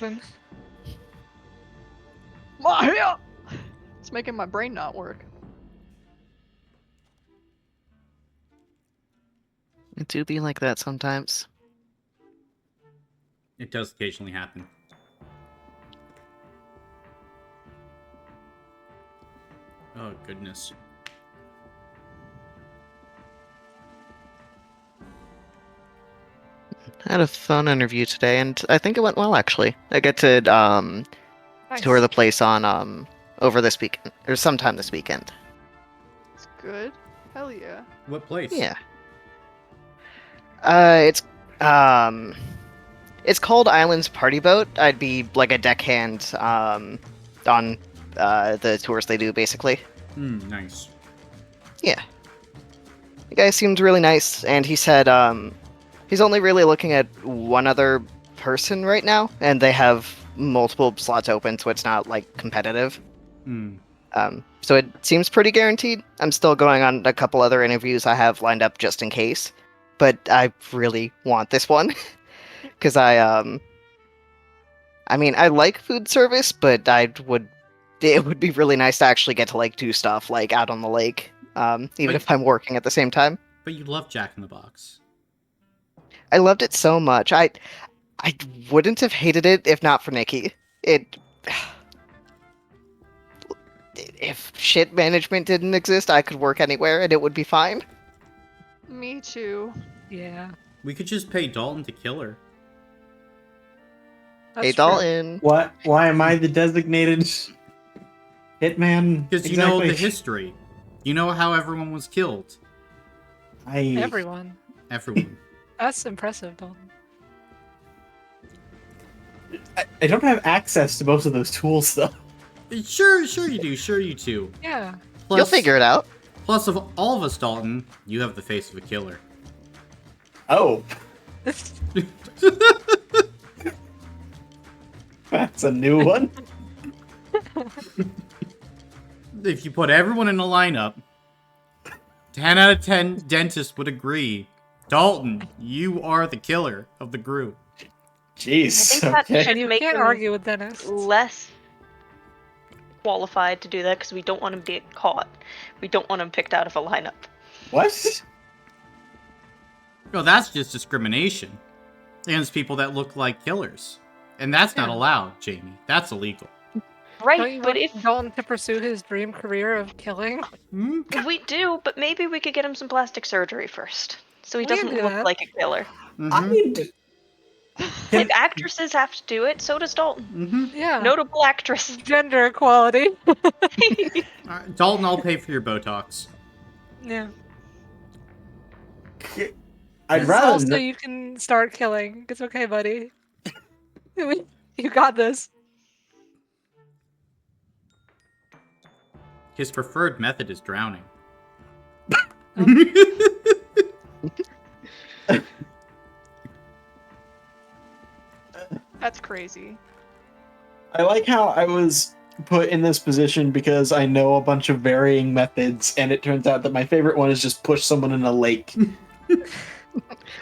malfunction. Maya! It's making my brain not work. It do be like that sometimes. It does occasionally happen. Oh, goodness. I had a fun interview today, and I think it went well, actually. I get to Nice. tour the place on over this weekend, or sometime this weekend. It's good. Hell yeah. What place? Yeah. It's called Islands Party Boat. I'd be like a deckhand on the tours they do, basically. Nice. Yeah. The guy seemed really nice, and he said he's only really looking at one other person right now, and they have multiple slots open, so it's not like competitive. So it seems pretty guaranteed. I'm still going on a couple other interviews I have lined up just in case, but I really want this one because I mean, I like food service, but it would be really nice to actually get to like do stuff like out on the lake, even if I'm working at the same time. But you love Jack in the Box. I loved it so much. I wouldn't have hated it if not for Nikki. If shit management didn't exist, I could work anywhere and it would be fine. Me too. Yeah. We could just pay Dalton to kill her. That's Hey, true. Dalton. What? Why am I the designated hitman? Because you know the history. You know how everyone was killed. Everyone. Everyone. That's impressive, Dalton. I don't have access to most of those tools, though. Sure you do. Sure you do. Yeah. Plus, You'll figure it out. Plus, of all of us, Dalton, you have the face of a killer. Oh, that's a new one. If you put everyone in a lineup, 10 out of 10 dentists would agree. Dalton, you are the killer of the group. Jeez. I think that Okay. should And you make can't him argue with Dennis. less qualified to do that because we don't want him to get caught. We don't want him picked out of a lineup. What? No, that's just discrimination against people that look like killers. And that's not Yeah. allowed, Jamie. That's illegal. Don't Right, you but want if Dalton to pursue his dream career of killing? we do, but maybe we could get him some plastic surgery first. So he We can doesn't do look that. like a killer. Can- If actresses have to do it, so does Dalton. Yeah. Notable actress. Gender equality. Dalton, I'll pay for your Botox. Yeah. I'd This is rather. also you can start killing. It's okay, buddy. You got this. His preferred method is drowning. That's crazy. I like how I was put in this position because I know a bunch of varying methods, and it turns out that my favorite one is just push someone in a lake.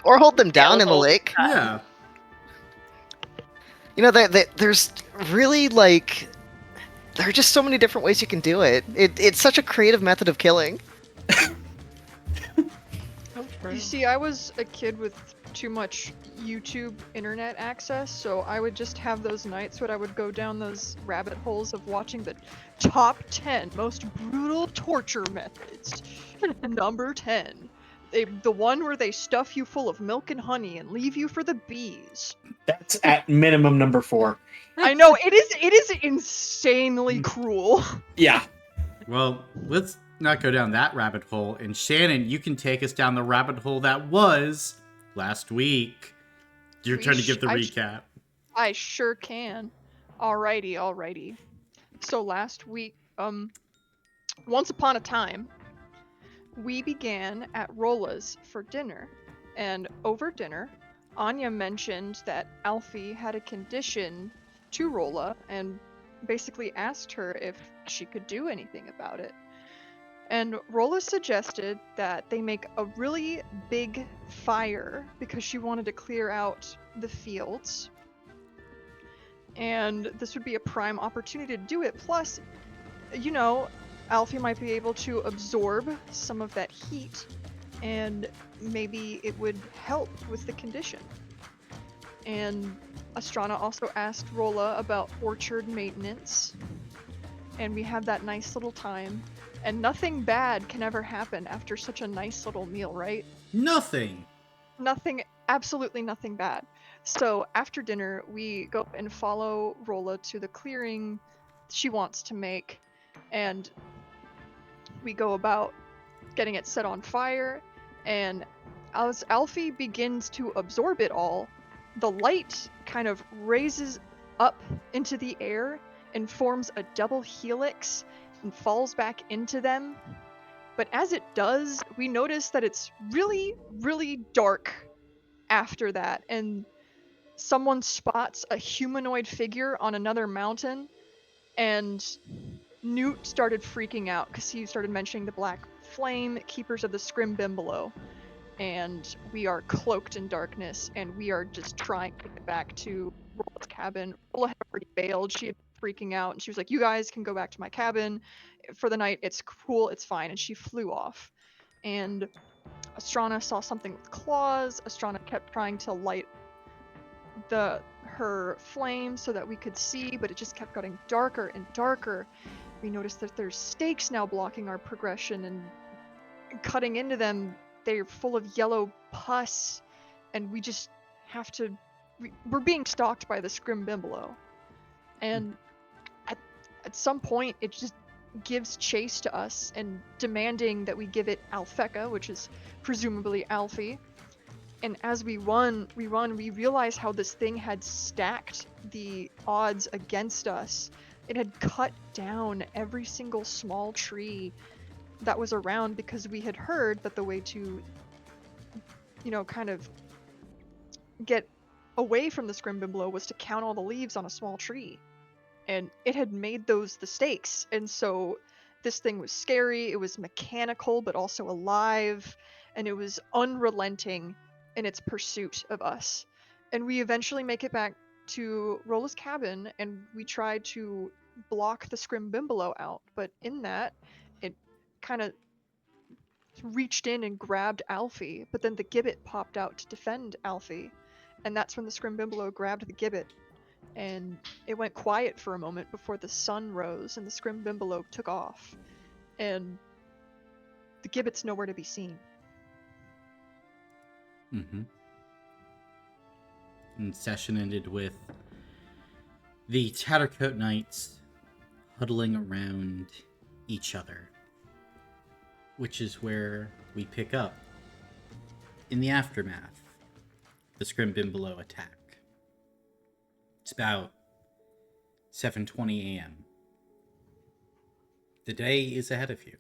Or hold them down in the hold lake. Yeah. You know, there's really, like... There are just so many different ways you can do it. It's such a creative method of killing. You see, I was a kid with too much YouTube internet access, so I would just have those nights when I would go down those rabbit holes of watching the top 10 most brutal torture methods. Number 10. The one where they stuff you full of milk and honey and leave you for the bees. That's at minimum number 4. I know, it is insanely cruel. Yeah. Well, let's not go down that rabbit hole. And Shannon, you can take us down the rabbit hole that was last week. Your turn to give the recap. I sure can. Alrighty. So last week, once upon a time, we began at Rola's for dinner. And over dinner, Anya mentioned that Alfie had a condition to Rolla and basically asked her if she could do anything about it. And Rolla suggested that they make a really big fire because she wanted to clear out the fields. and this would be a prime opportunity to do it. Plus, you know, Alfie might be able to absorb some of that heat, and maybe it would help with the condition. And Astrana also asked Rolla about orchard maintenance, and we had that nice little time. And nothing bad can ever happen after such a nice little meal, right? Nothing. Nothing, absolutely nothing bad. So after dinner, we go and follow Rolla to the clearing she wants to make, and we go about getting it set on fire. And as Alfie begins to absorb it all, the light kind of raises up into the air and forms a double helix and falls back into them. But as it does, we notice that it's really, really dark after that, and someone spots a humanoid figure on another mountain, and Newt started freaking out because he started mentioning the Black Flame, Keepers of the Scrimbimbolo, and we are cloaked in darkness, and we are just trying to get back to Rolla's cabin. Rolla had already bailed. She had been freaking out, and she was like, "You guys can go back to my cabin for the night. It's cool. It's fine." And she flew off. And Astrana saw something with claws. Astrana kept trying to light her flame so that we could see, but it just kept getting darker and darker. We noticed that there's stakes now blocking our progression, and cutting into them, they're full of yellow pus, and we just have to. We're being stalked by the Scrimbimbolo, and at some point, it just gives chase to us and demanding that we give it Alfeca, which is presumably Alfie. And as we realize how this thing had stacked the odds against us. It had cut down every single small tree that was around, because we had heard that the way to, kind of get away from the Scrimbimblo was to count all the leaves on a small tree. And it had made those the stakes. And so this thing was scary, it was mechanical but also alive, and it was unrelenting in its pursuit of us. And we eventually make it back to Rolla's cabin, and we try to block the Scrimbimbolo out, but in that, it kind of reached in and grabbed Alfie, but then the gibbet popped out to defend Alfie. And that's when the Scrimbimbolo grabbed the gibbet, and it went quiet for a moment before the sun rose and the Scrimbimbolo took off. And the gibbet's nowhere to be seen. Mm-hmm. And session ended with the Tattercoat Knights huddling around each other, which is where we pick up in the aftermath, the Scrimbimbolo attack. It's about 7:20 a.m. The day is ahead of you.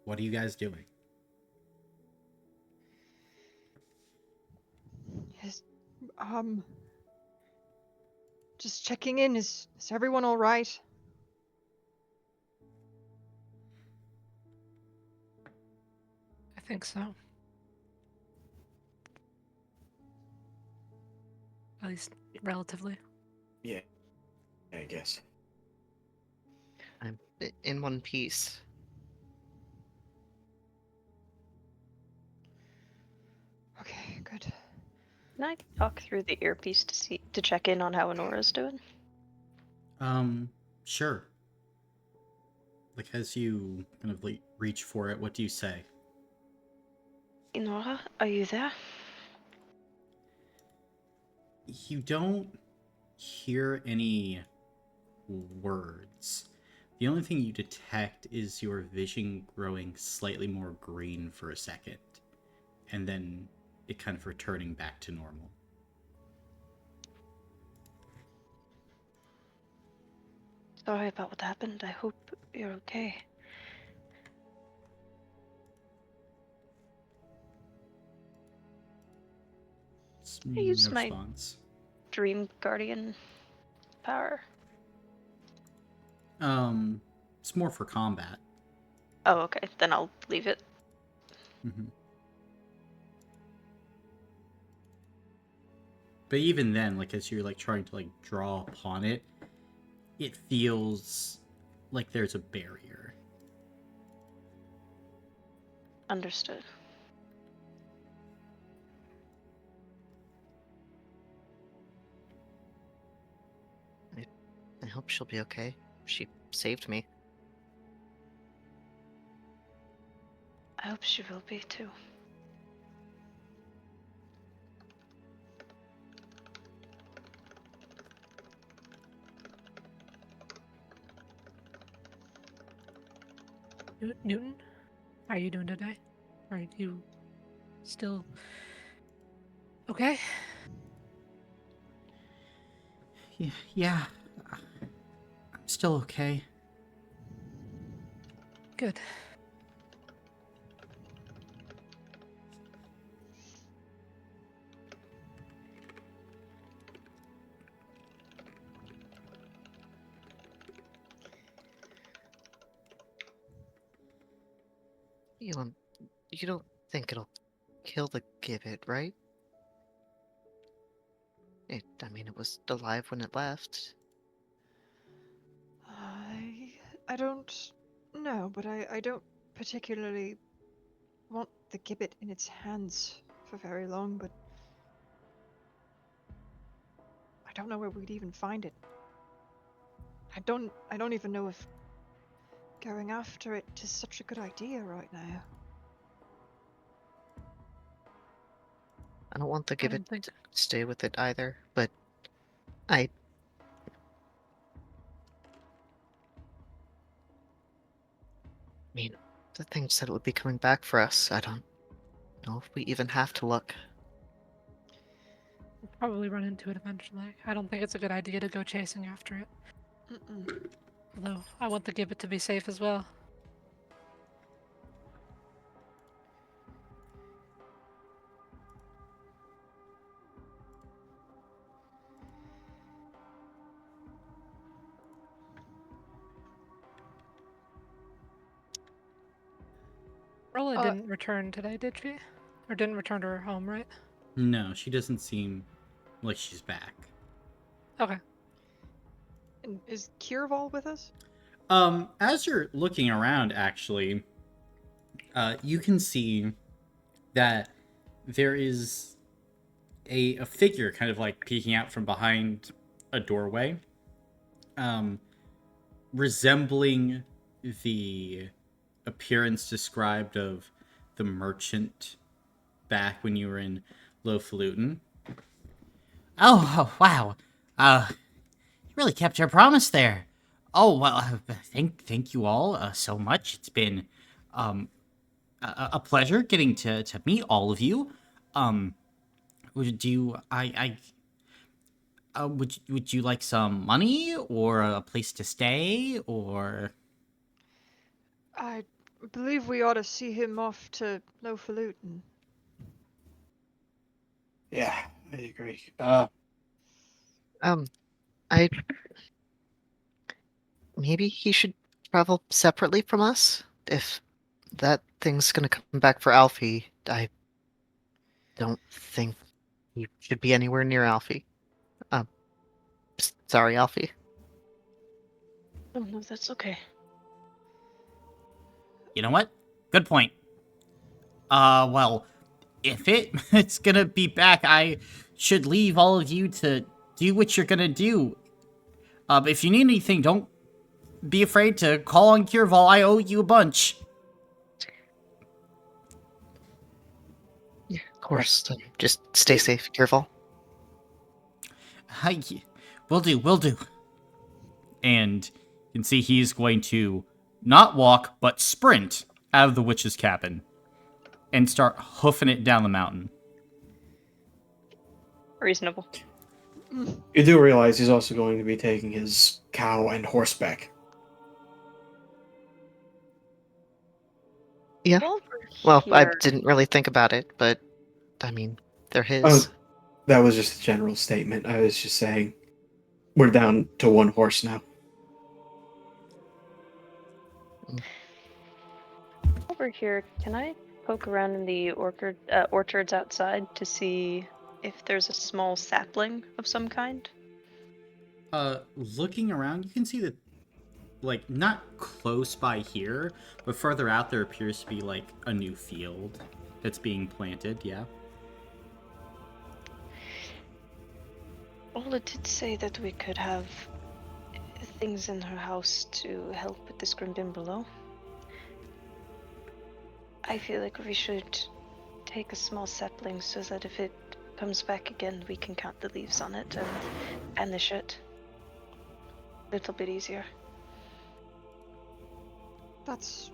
What are you guys doing? Yes, just checking in. Is everyone all right? I think so. At least relatively. Yeah, I guess. I'm in one piece. Okay, good. Can I talk through the earpiece to check in on how Honora's doing? Sure. Like, as you kind of reach for it, what do you say? Honora, are you there? You don't hear any words. The only thing you detect is your vision growing slightly more green for a second, and then it kind of returning back to normal. Sorry about what happened. I hope you're okay. I used No my response. Dream Guardian power. It's more for combat. Oh, okay. Then I'll leave it. Mm-hmm. But even then, like as you're like trying to like draw upon it, it feels like there's a barrier. Understood. I hope she'll be okay. She saved me. I hope she will be too. Newton, how are you doing today? Are you still okay? Yeah, I'm still okay. Good. Elon, you don't think it'll kill the gibbet, right? I mean, it was alive when it left. I don't know, but I don't particularly want the gibbet in its hands for very long, but I don't know where we'd even find it. I don't even know if going after it is such a good idea right now. I don't want the I gibbet don't think. to stay with it either, but I mean, the thing said it would be coming back for us. I don't know if we even have to look. We'll probably run into it eventually. I don't think it's a good idea to go chasing after it. Mm-mm. Although I want the gibbet to be safe as well. Rolla Uh, didn't return today, did she? Or didn't return to her home, right? No, she doesn't seem like she's back. Okay. And is Kirval with us? As you're looking around, actually, you can see that there is a figure kind of like peeking out from behind a doorway, um, resembling the appearance described of the merchant back when you were in Lowfalutin. Oh, wow. You really kept your promise there. Oh, well, thank you all so much. It's been um, a pleasure getting to meet all of you. Would you, would you like some money or a place to stay or? I believe we ought to see him off to Lowfalutin. Yeah, I agree. I maybe he should travel separately from us. If that thing's gonna come back for Alfie, I don't think he should be anywhere near Alfie. Um, sorry, Alfie. Oh no, that's okay. You know what? Good point. Well, if it's gonna be back, I should leave all of you to do what you're gonna do. If you need anything, don't be afraid to call on Kirval. I owe you a bunch. Yeah, of course. Just stay safe, careful. Hi, will do. And you can see he's going to not walk, but sprint out of the witch's cabin and start hoofing it down the mountain. Reasonable. You do realize he's also going to be taking his cow and horseback. Yeah. While Well, we're I here, didn't really think about it, but I mean, they're his. Oh, that was just a general statement. I was just saying we're down to one horse now. while we're here, can I poke around in the orchards outside to see if there's a small sapling of some kind? Looking around, you can see that, like, not close by here, but further out there appears to be, like, a new field that's being planted, yeah. Ola did say that we could have things in her house to help with the Scrimbin below. I feel like we should take a small sapling so that if it comes back again, we can count the leaves on it and banish it. A little bit easier. That's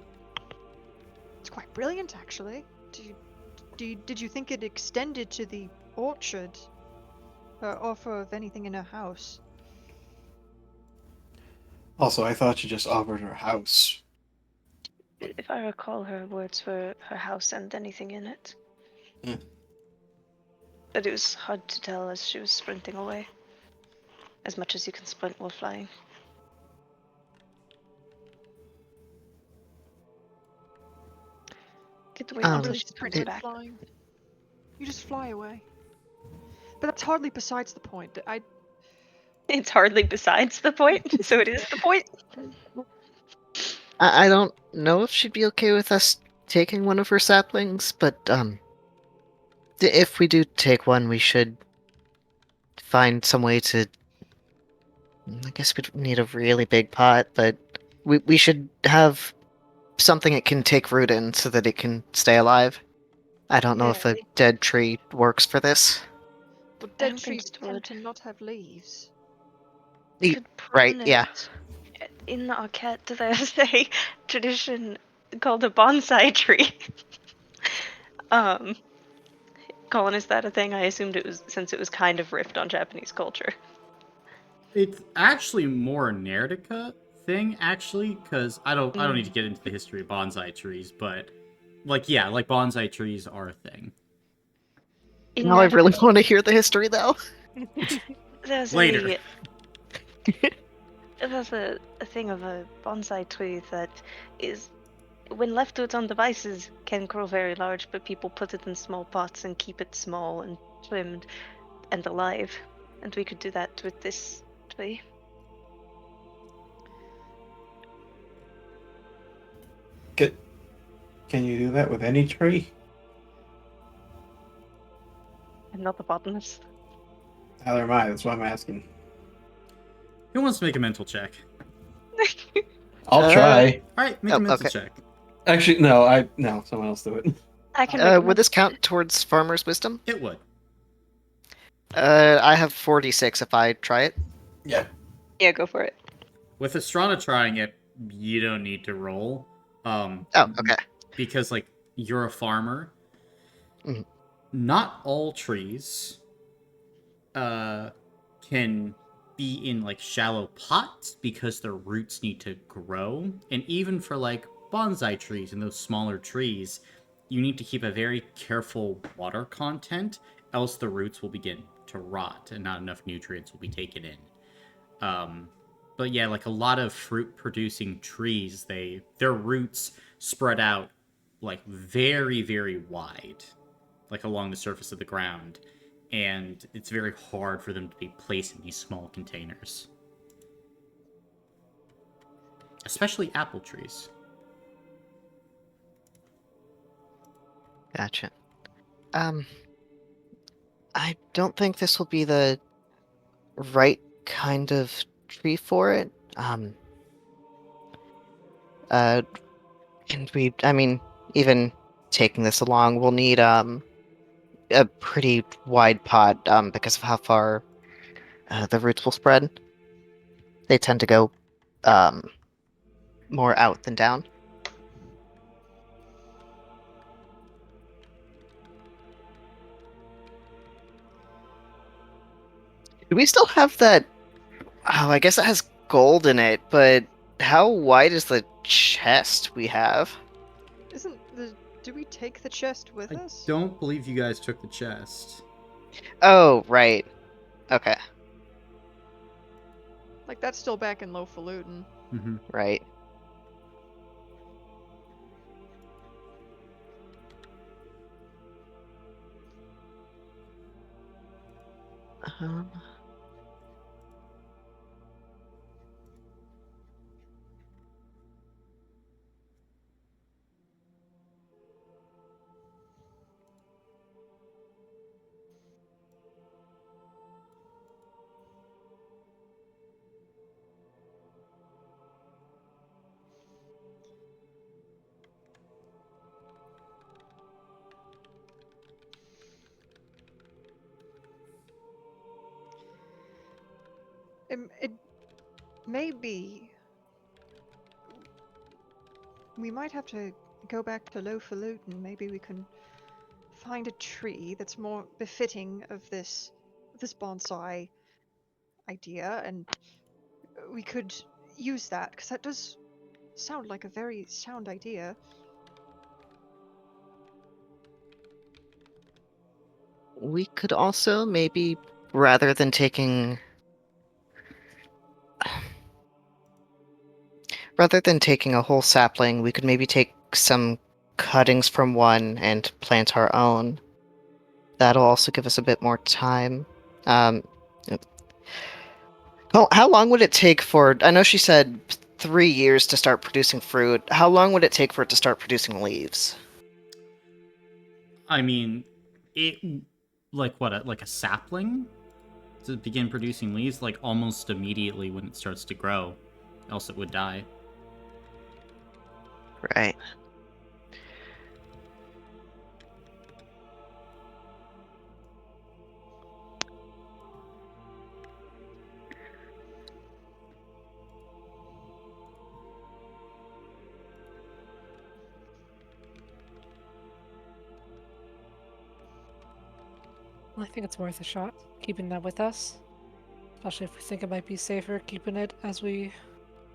quite brilliant, actually. Did you think it extended to the orchard? Or for anything in her house? Also, I thought you just offered her house. If I recall, her words were her house and anything in it. Yeah. But it was hard to tell as she was sprinting away. As much as you can sprint while flying. Get away Um, from Really the sprint sprint when back. flying. You just fly away. But that's hardly besides the point. It's hardly besides the point, so it is the point. I don't know if she'd be okay with us taking one of her saplings, but if we do take one, we should find some way to. I guess we'd need a really big pot, but we should have something it can take root in so that it can stay alive. I don't know Yeah, if a dead tree works for this. Well, I dead don't think trees it tend would. to not have leaves. We E- could Right, prune yeah. it. In the Arquette, there's a tradition called a bonsai tree. um, Colin, is that a thing? I assumed it was since it was kind of riffed on Japanese culture. It's actually more a Nerdica thing, actually, because I don't need to get into the history of bonsai trees, but like yeah, like bonsai trees are a thing. In Now I really Nerdica, want to hear the history, though. there's Later. there's a thing of a bonsai tree that is, when left to its own devices, can grow very large, but people put it in small pots and keep it small and trimmed and alive. And we could do that with this tree. Can you do that with any tree? I'm not a botanist. Neither am I. That's why I'm asking. Who wants to make a mental check? I'll try. All right, make a Oh, mental okay. check. Actually, no. No, someone else do it. I can recommend. Would this count towards farmer's wisdom? It would. I have 46 if I try it. Yeah. Yeah, go for it. With Estrana trying it, you don't need to roll. Oh, okay. Because like you're a farmer. Mhm. Not all trees can be in like shallow pots because their roots need to grow. And even for like bonsai trees and those smaller trees, you need to keep a very careful water content, else the roots will begin to rot and not enough nutrients will be taken in. But yeah, like a lot of fruit producing trees, their roots spread out like very, very wide, like along the surface of the ground. And it's very hard for them to be placed in these small containers. Especially apple trees. Gotcha. I don't think this will be the right kind of tree for it. And I mean, even taking this along, we'll need, a pretty wide pot, because of how far, the roots will spread. They tend to go, um, more out than down. Do we still have that? Oh, I guess it has gold in it, but how wide is the chest we have? Do we take the chest with I us? don't believe you guys took the chest. Oh, right. Okay, Like, that's still back in Lofalutin. Mm-hmm. right. It may be. We might have to go back to Lofalutin. Maybe we can find a tree that's more befitting of this bonsai idea, and we could use that, because that does sound like a very sound idea. We could also maybe, rather than taking a whole sapling, we could maybe take some cuttings from one and plant our own. That'll also give us a bit more time. How long would it take for... I know she said 3 years to start producing fruit. How long would it take for it to start producing leaves? I mean, it like what? Like a sapling to begin producing leaves, like almost immediately when it starts to grow, else it would die. Right. Well, I think it's worth a shot, keeping that with us. Especially if we think it might be safer keeping it as we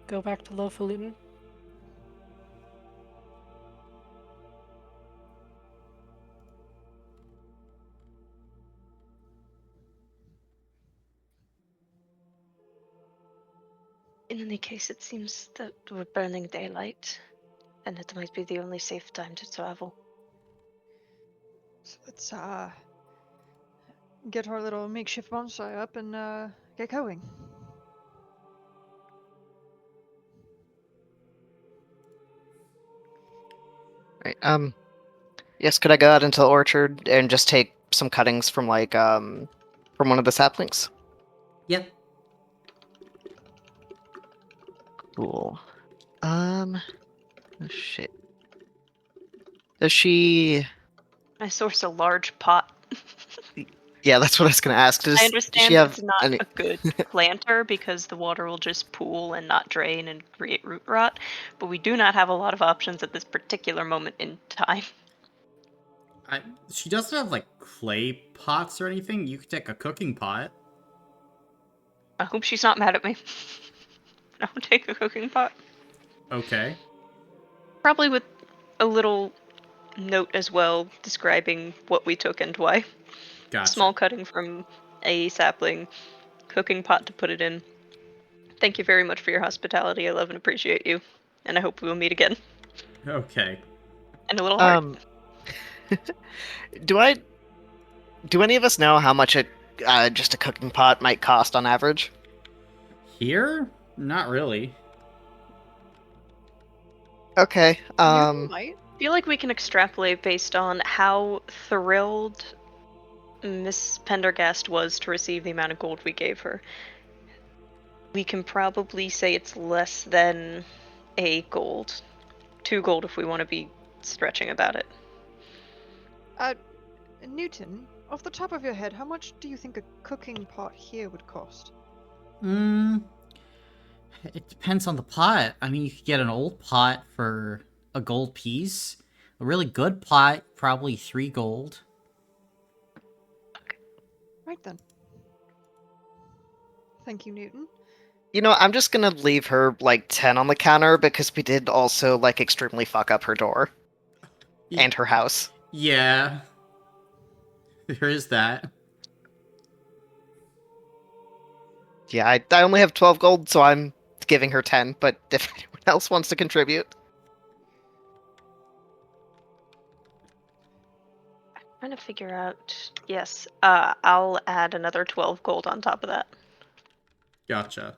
go back to Lofalutin. In any case, it seems that we're burning daylight, and it might be the only safe time to travel. So let's get our little makeshift bonsai up and get going. Right. Yes, could I go out into the orchard and just take some cuttings from from one of the saplings? Yep. Cool. Oh, shit. Does she... I source a large pot. Yeah, that's what I was gonna ask. Does I she understand have it's not any... a good planter because the water will just pool and not drain and create root rot, but we do not have a lot of options at this particular moment in time. She doesn't have like clay pots or anything. You could take a cooking pot. I hope she's not mad at me. I'll take a cooking pot. Okay. Probably with a little note as well describing what we took and why. Gotcha. Small cutting from a sapling, cooking pot to put it in. Thank you very much for your hospitality. I love and appreciate you, and I hope we will meet again. Okay. And a little heart. Do any of us know how much just a cooking pot might cost on average? Here? Not really. Okay. You might. I feel like we can extrapolate based on how thrilled Miss Pendergast was to receive the amount of gold we gave her. We can probably say it's less than a gold. 2 gold if we want to be stretching about it. Newton, off the top of your head, how much do you think a cooking pot here would cost? It depends on the pot. I mean, you could get an old pot for a gold piece. A really good pot, probably 3 gold. Right then. Thank you, Newton. You know, I'm just gonna leave her 10 on the counter because we did also extremely fuck up her door and her house. Yeah. There is that. Yeah, I only have 12 gold, so I'm giving her 10, but if anyone else wants to contribute. I'm trying to figure out. Yes, I'll add another 12 gold on top of that. Gotcha.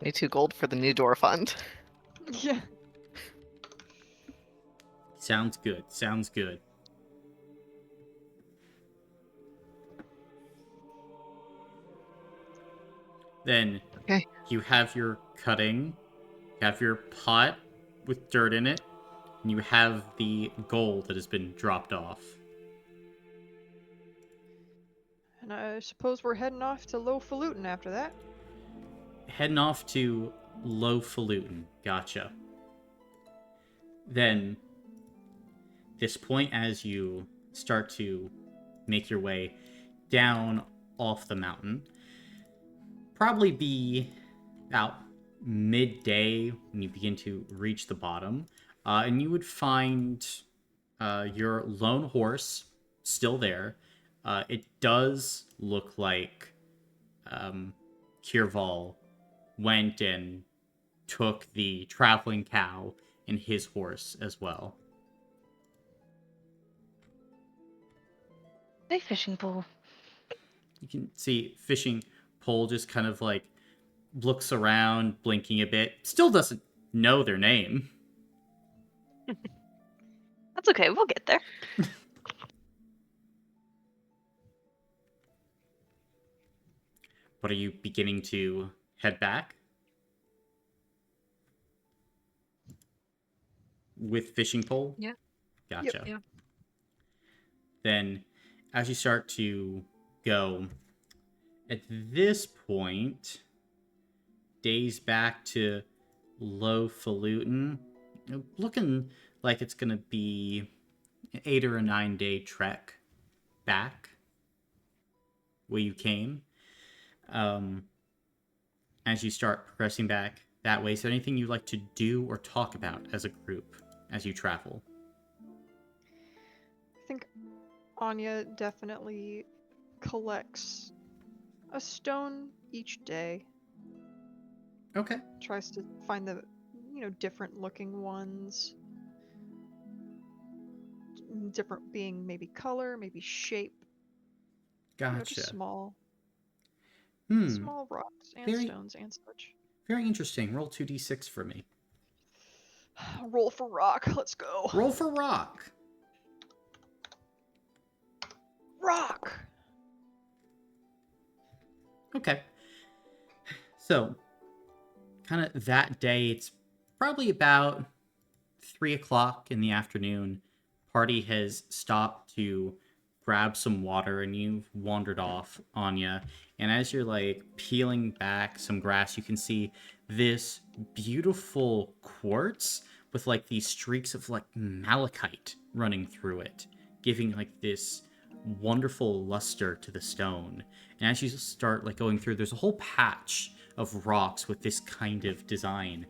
$22 gold for the new door fund. Yeah. Sounds good. Sounds good. Then Okay. you have your cutting, you have your pot with dirt in it, and you have the gold that has been dropped off. And I suppose we're heading off to Lowfalutin after that. Heading off to Lowfalutin. Gotcha. Then, this point, as you start to make your way down off the mountain, probably be about midday when you begin to reach the bottom, and you would find your lone horse still there. It does look like Kirval went and took the traveling cow and his horse as well. Hey, fishing pole. You can see fishing pole just kind of like looks around, blinking a bit. Still doesn't know their name. That's okay, we'll get there. But are you beginning to head back? With fishing pole? Yeah. Gotcha. Yeah. Then, as you start to go, at this point, days back to Lowfalutin, looking like it's going to be an 8 or a 9 day trek back where you came. As you start progressing back that way, is there anything you'd like to do or talk about as a group as you travel? I think Anya definitely collects a stone each day. Okay. Tries to find the, different looking ones. Different being maybe color, maybe shape. Gotcha. Just small Hmm. rocks and Very- stones and such. Very interesting. Roll 2d6 for me. Roll for rock. Let's go. Roll for rock. Rock. Okay. So, kind of that day, it's probably about 3 o'clock in the afternoon. Party has stopped to grab some water, and you've wandered off, Anya. And as you're like peeling back some grass, you can see this beautiful quartz with like these streaks of like malachite running through it, giving like this wonderful luster to the stone. And as you start like going through, there's a whole patch of rocks with this kind of design.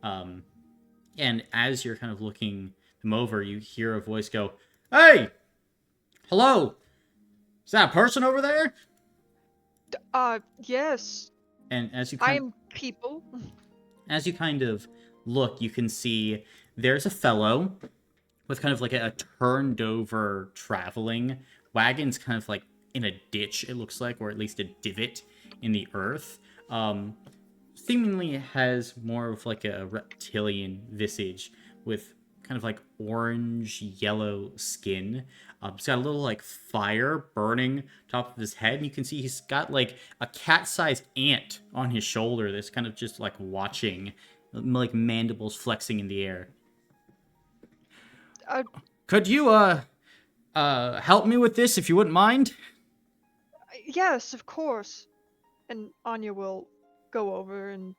And as you're kind of looking them over, you hear a voice go, "Hey! Hello! Is that a person over there?" Yes. And as you I kind am people. as you kind of look, you can see there's a fellow with kind of like a turned over traveling wagon's kind of like in a ditch, it looks like, or at least a divot in the earth. Seemingly has more of like a reptilian visage with kind of like orange yellow skin. He's got a little like fire burning top of his head, and you can see he's got like a cat-sized ant on his shoulder that's kind of just like watching, like mandibles flexing in the air. Could you help me with this if you wouldn't mind? Yes, of course. And Anya will go over and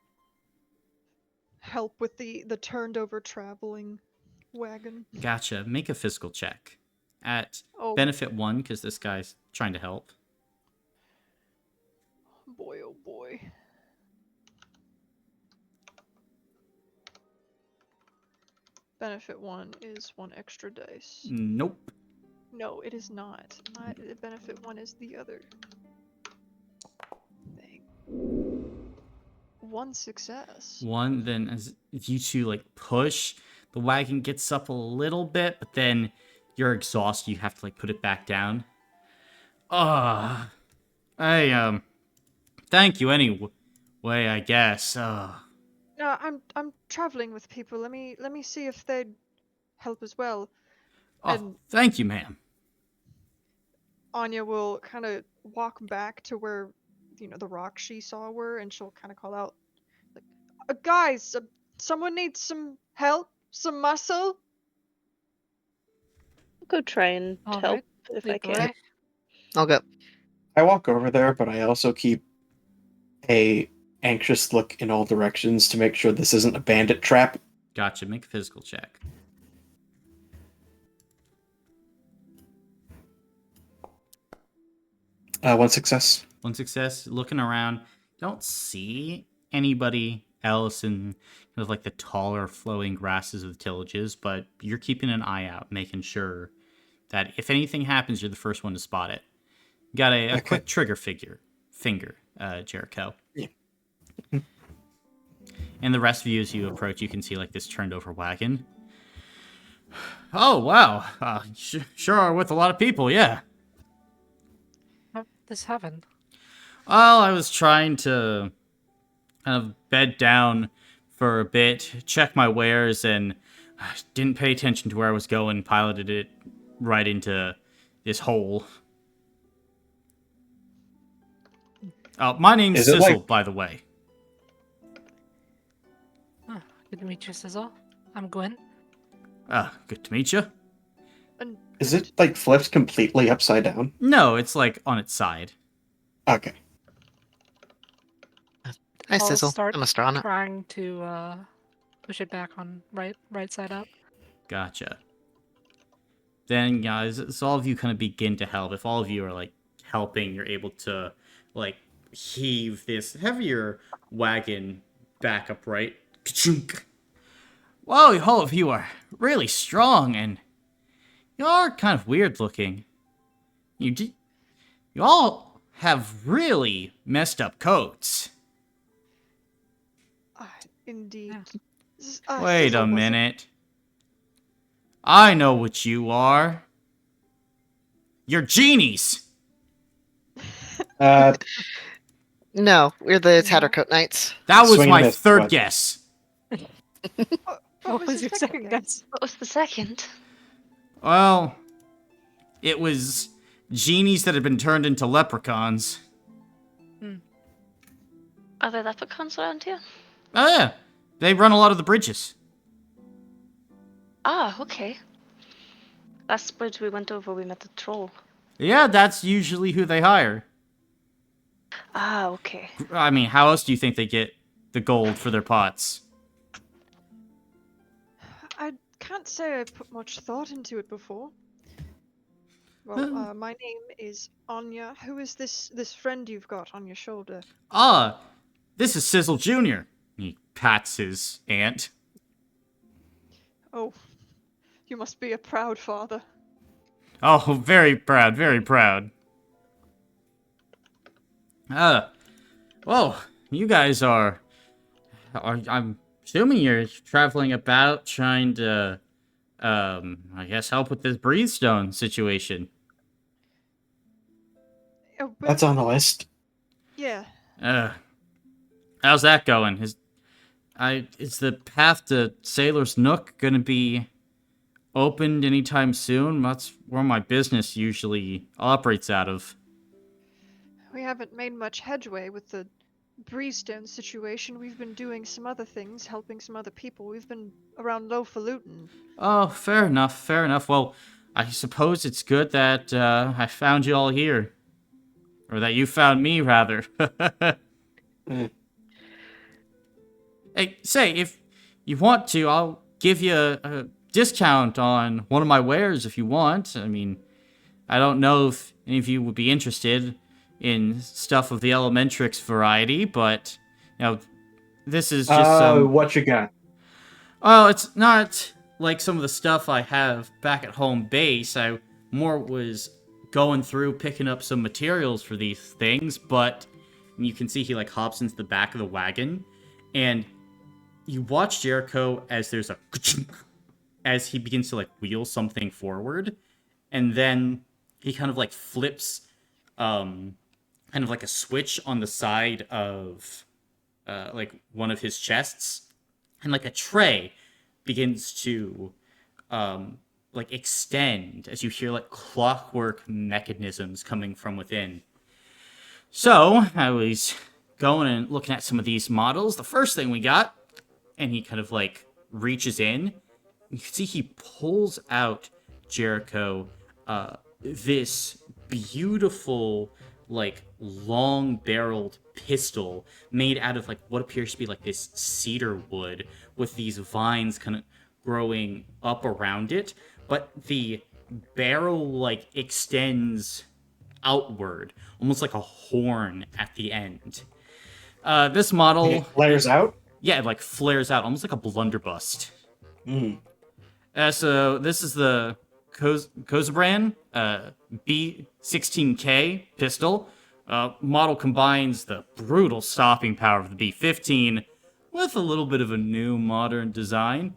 help with the turned over traveling wagon. Gotcha. Make a physical check at Oh benefit 1 because this guy's trying to help. boy, oh boy. Benefit 1 is 1 extra dice. Nope. No, it is not. Benefit 1 is the other thing. 1 success. 1, then as you two like push, the wagon gets up a little bit, but then you're exhausted. You have to like put it back down. Thank you anyway, I guess. I'm traveling with people. Let me see if they'd help as well. And Thank you, ma'am. Anya will kind of walk back to where the rock she saw were, and she'll kind of call out, like, guys, someone needs some help, some muscle. I'll go try and All help right, if I lead the can. way. I'll go. I walk over there, but I also keep a anxious look in all directions to make sure this isn't a bandit trap. Gotcha. Make a physical check. One success. One success. Looking around, don't see anybody else in kind of like the taller flowing grasses of the tillages, but you're keeping an eye out, making sure that if anything happens, you're the first one to spot it. Got a Okay. quick trigger finger, Jericho. Yeah. And the rest of you, as you approach, you can see like this turned over wagon. Oh wow, sure are with a lot of people, yeah. How did this happen? Well, I was trying to kind of bed down for a bit, check my wares, and didn't pay attention to where I was going, piloted it right into this hole. My name's Is it Sizzle, like- by the way. Oh, good to meet you, Sizzle. I'm Gwen. Good to meet you. And Is it like flipped completely upside down? No, it's like on its side. Okay. Hi, I'll Sizzle. start I'm a straw nut. trying to push it back on right side up. Gotcha. Then, guys, as all of you kind of begin to help, if all of you are like helping, you're able to like heave this heavier wagon back upright. Ka-chunk. Whoa, all of you are really strong, and you are kind of weird looking. You all have really messed up coats. Indeed. Yeah. Wait Sizzle a wasn't- minute. I know what you are. You're genies. No, we're the Yeah. Tattercoat Knights. That was Swing and my miss, third bud. guess. What was your second guess? What was the second? Well, it was genies that had been turned into leprechauns. Are there leprechauns around here? Oh yeah, they run a lot of the bridges. Ah, okay. Last bridge we went over, we met the troll. Yeah, that's usually who they hire. Ah, okay. I mean, how else do you think they get the gold for their pots? I can't say I put much thought into it before. Well, my name is Anya. Who is this friend you've got on your shoulder? This is Sizzle Jr. He pats his aunt. Oh, you must be a proud father. Oh, very proud, very proud. Well, you guys are I'm assuming you're traveling about trying to, I guess help with this breathe stone situation. Oh, but That's on the list. yeah. How's that going? Is the path to Sailor's Nook gonna be opened anytime soon? That's where my business usually operates out of. We haven't made much headway with the Breezestone situation. We've been doing some other things, helping some other people. We've been around Lofalutin. Oh, fair enough, fair enough. Well, I suppose it's good that I found you all here. Or that you found me, rather. Hey, say, if you want to, I'll give you a discount on one of my wares if you want. I mean, I don't know if any of you would be interested in stuff of the Elementrix variety, but, this is just some... What you got? Well, it's not like some of the stuff I have back at home base. I more was going through, picking up some materials for these things, but you can see he, hops into the back of the wagon, and you watch Jericho as there's a as he begins to, wheel something forward, and then he kind of, flips, kind of like a switch on the side of, one of his chests, and, a tray begins to, extend as you hear, clockwork mechanisms coming from within. So I was going and looking at some of these models. The first thing we got, and he kind of like reaches in. You can see he pulls out Jericho this beautiful, like long-barreled pistol made out of like what appears to be like this cedar wood with these vines kind of growing up around it, but the barrel like extends outward, almost like a horn at the end. This model, It flares out. yeah, it like flares out, almost like a blunderbuss. Mm. So this is the Kozabran B16K pistol. Model combines the brutal stopping power of the B15 with a little bit of a new modern design.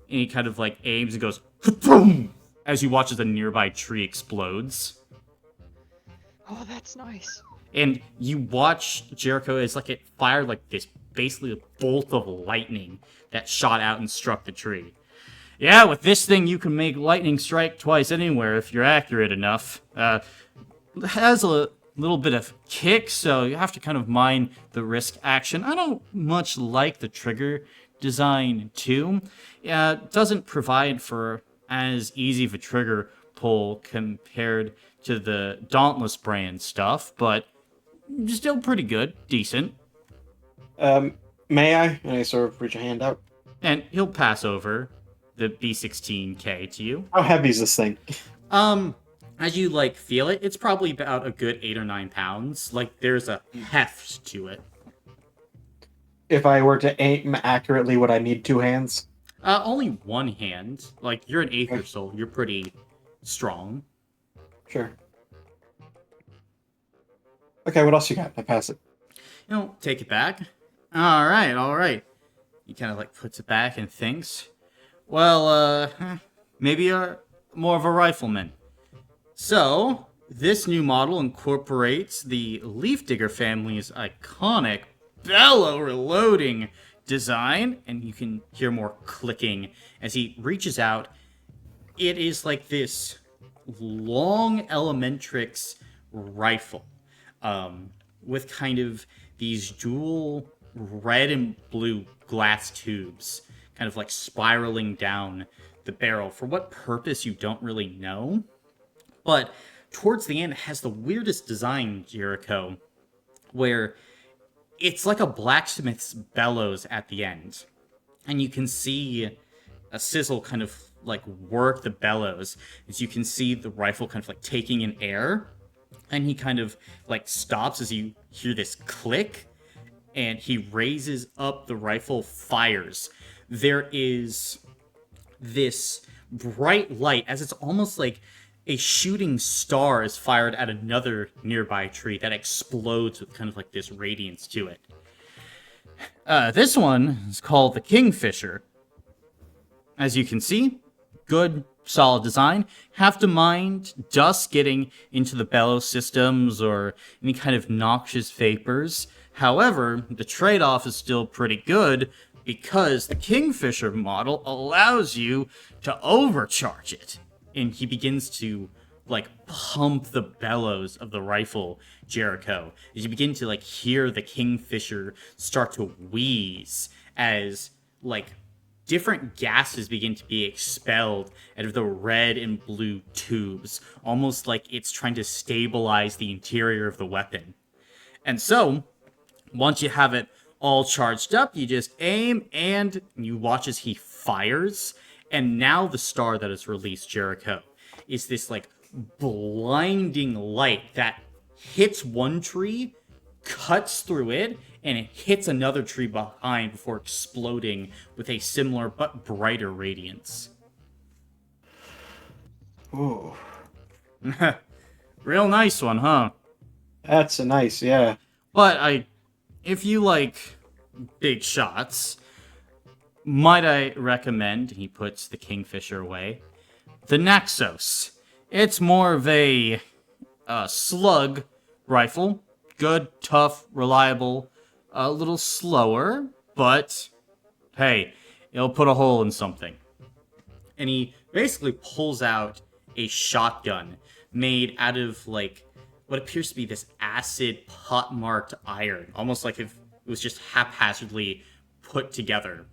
And he kind of like aims and goes boom as you watch as a nearby tree explodes. Oh, that's nice. And you watch Jericho as like it fired like this basically a bolt of lightning that shot out and struck the tree. Yeah, with this thing you can make lightning strike twice anywhere if you're accurate enough. It has a little bit of kick, so you have to kind of mind the risk action. I don't much like the trigger design too. It doesn't provide for as easy of a trigger pull compared to the Dauntless brand stuff, but still pretty good, decent. May I? And I sort of reach a hand out. And he'll pass over the B16K to you. How heavy is this thing? As you like feel it, it's probably about a good 8 or 9 pounds. Like there's a heft to it. If I were to aim accurately, would I need two hands? Only one hand. Like you're an Aether Soul, you're pretty strong. Sure. Okay, what else you got? I pass it. You know, take it back. All right. He kind of like puts it back and thinks. Well, maybe you're more of a rifleman. So, this new model incorporates the Leaf Digger family's iconic bellow reloading design, and you can hear more clicking as he reaches out. It is like this long Elementrix rifle, with kind of these dual red and blue glass tubes kind of like spiraling down the barrel. For what purpose, you don't really know. But towards the end, it has the weirdest design, Jericho, where it's like a blacksmith's bellows at the end. And you can see a sizzle kind of like work the bellows as you can see the rifle kind of like taking in air. And he kind of like stops as you hear this click. And he raises up the rifle, fires. There is this bright light as it's almost like a shooting star is fired at another nearby tree that explodes with kind of like this radiance to it. This one is called the Kingfisher. As you can see, good, solid design. Have to mind dust getting into the bellows systems or any kind of noxious vapors. However, the trade-off is still pretty good because the Kingfisher model allows you to overcharge it. And he begins to, like, pump the bellows of the rifle, Jericho. As you begin to, like, hear the Kingfisher start to wheeze as, like, different gases begin to be expelled out of the red and blue tubes, almost like it's trying to stabilize the interior of the weapon. And so, once you have it all charged up, you just aim and you watch as he fires. And now the star that is released, Jericho, is this like blinding light that hits one tree, cuts through it, and it hits another tree behind before exploding with a similar but brighter radiance. Ooh, Real nice one, huh? that's a nice, yeah. But if you like big shots, might I recommend, he puts the Kingfisher away, the Naxos. It's more of a slug rifle. Good, tough, reliable, a little slower, but hey, it'll put a hole in something. And he basically pulls out a shotgun made out of like what appears to be this acid pot-marked iron, almost like if it was just haphazardly put together.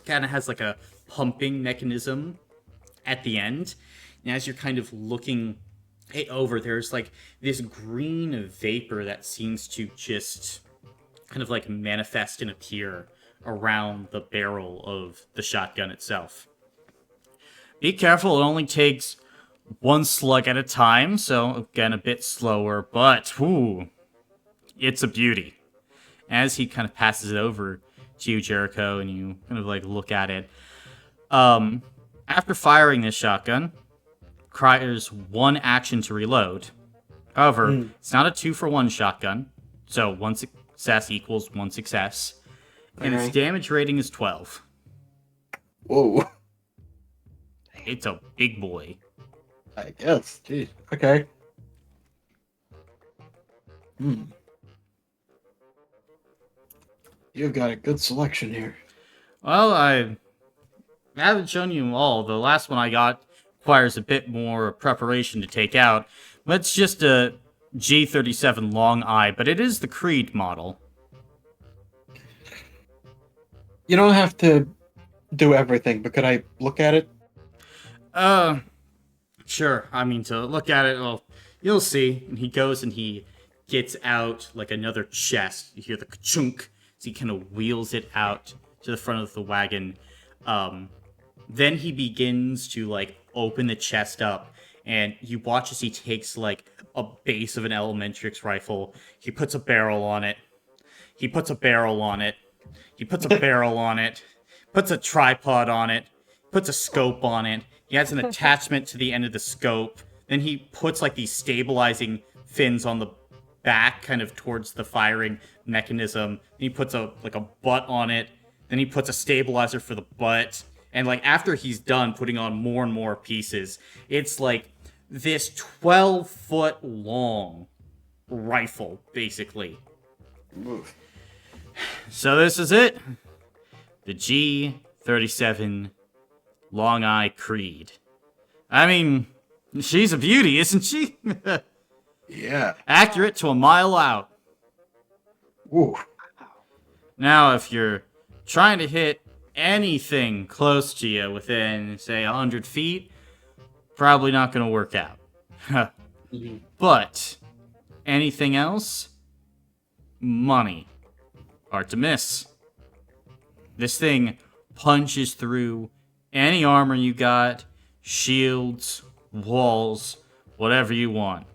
Kind of has like a pumping mechanism at the end. And as you're kind of looking it over, there's like this green vapor that seems to just kind of like manifest and appear around the barrel of the shotgun itself. Be careful, it only takes one slug at a time, so again, a bit slower, but whoo, it's a beauty. As he kind of passes it over to you, Jericho, and you kind of like look at it. After firing this shotgun, requires one action to reload. However, it's not a 2-for-1 shotgun, so one success equals one success, and its damage rating is 12. Whoa. It's a big boy. I guess. Jeez. Okay. You've got a good selection here. Well, I haven't shown you all. The last one I got requires a bit more preparation to take out. But it's just a G37 long eye, but it is the Creed model. You don't have to do everything, but could I look at it? Sure. I mean, to look at it, well, you'll see. And he goes and he gets out like another chest. You hear the ka-chunk as he kind of wheels it out to the front of the wagon. Then he begins to like open the chest up, and you watch as he takes like a base of an Elementrix rifle. He puts a barrel on it. He puts a barrel on it. He puts a barrel on it. Puts a tripod on it. Puts a scope on it. He adds an attachment to the end of the scope. Then he puts like these stabilizing fins on the back, kind of towards the firing mechanism. Then he puts a butt on it. Then he puts a stabilizer for the butt. And like after he's done putting on more and more pieces, it's like this 12-foot long rifle, basically. Move. So this is it. The G37 Long Eye Creed. I mean, she's a beauty, isn't she? Yeah. Accurate to a mile out. Ooh. Now, if you're trying to hit anything close to you within, say, 100 feet, probably not going to work out. But anything else? Money. Hard to miss. This thing punches through any armor you got, shields, walls, whatever you want.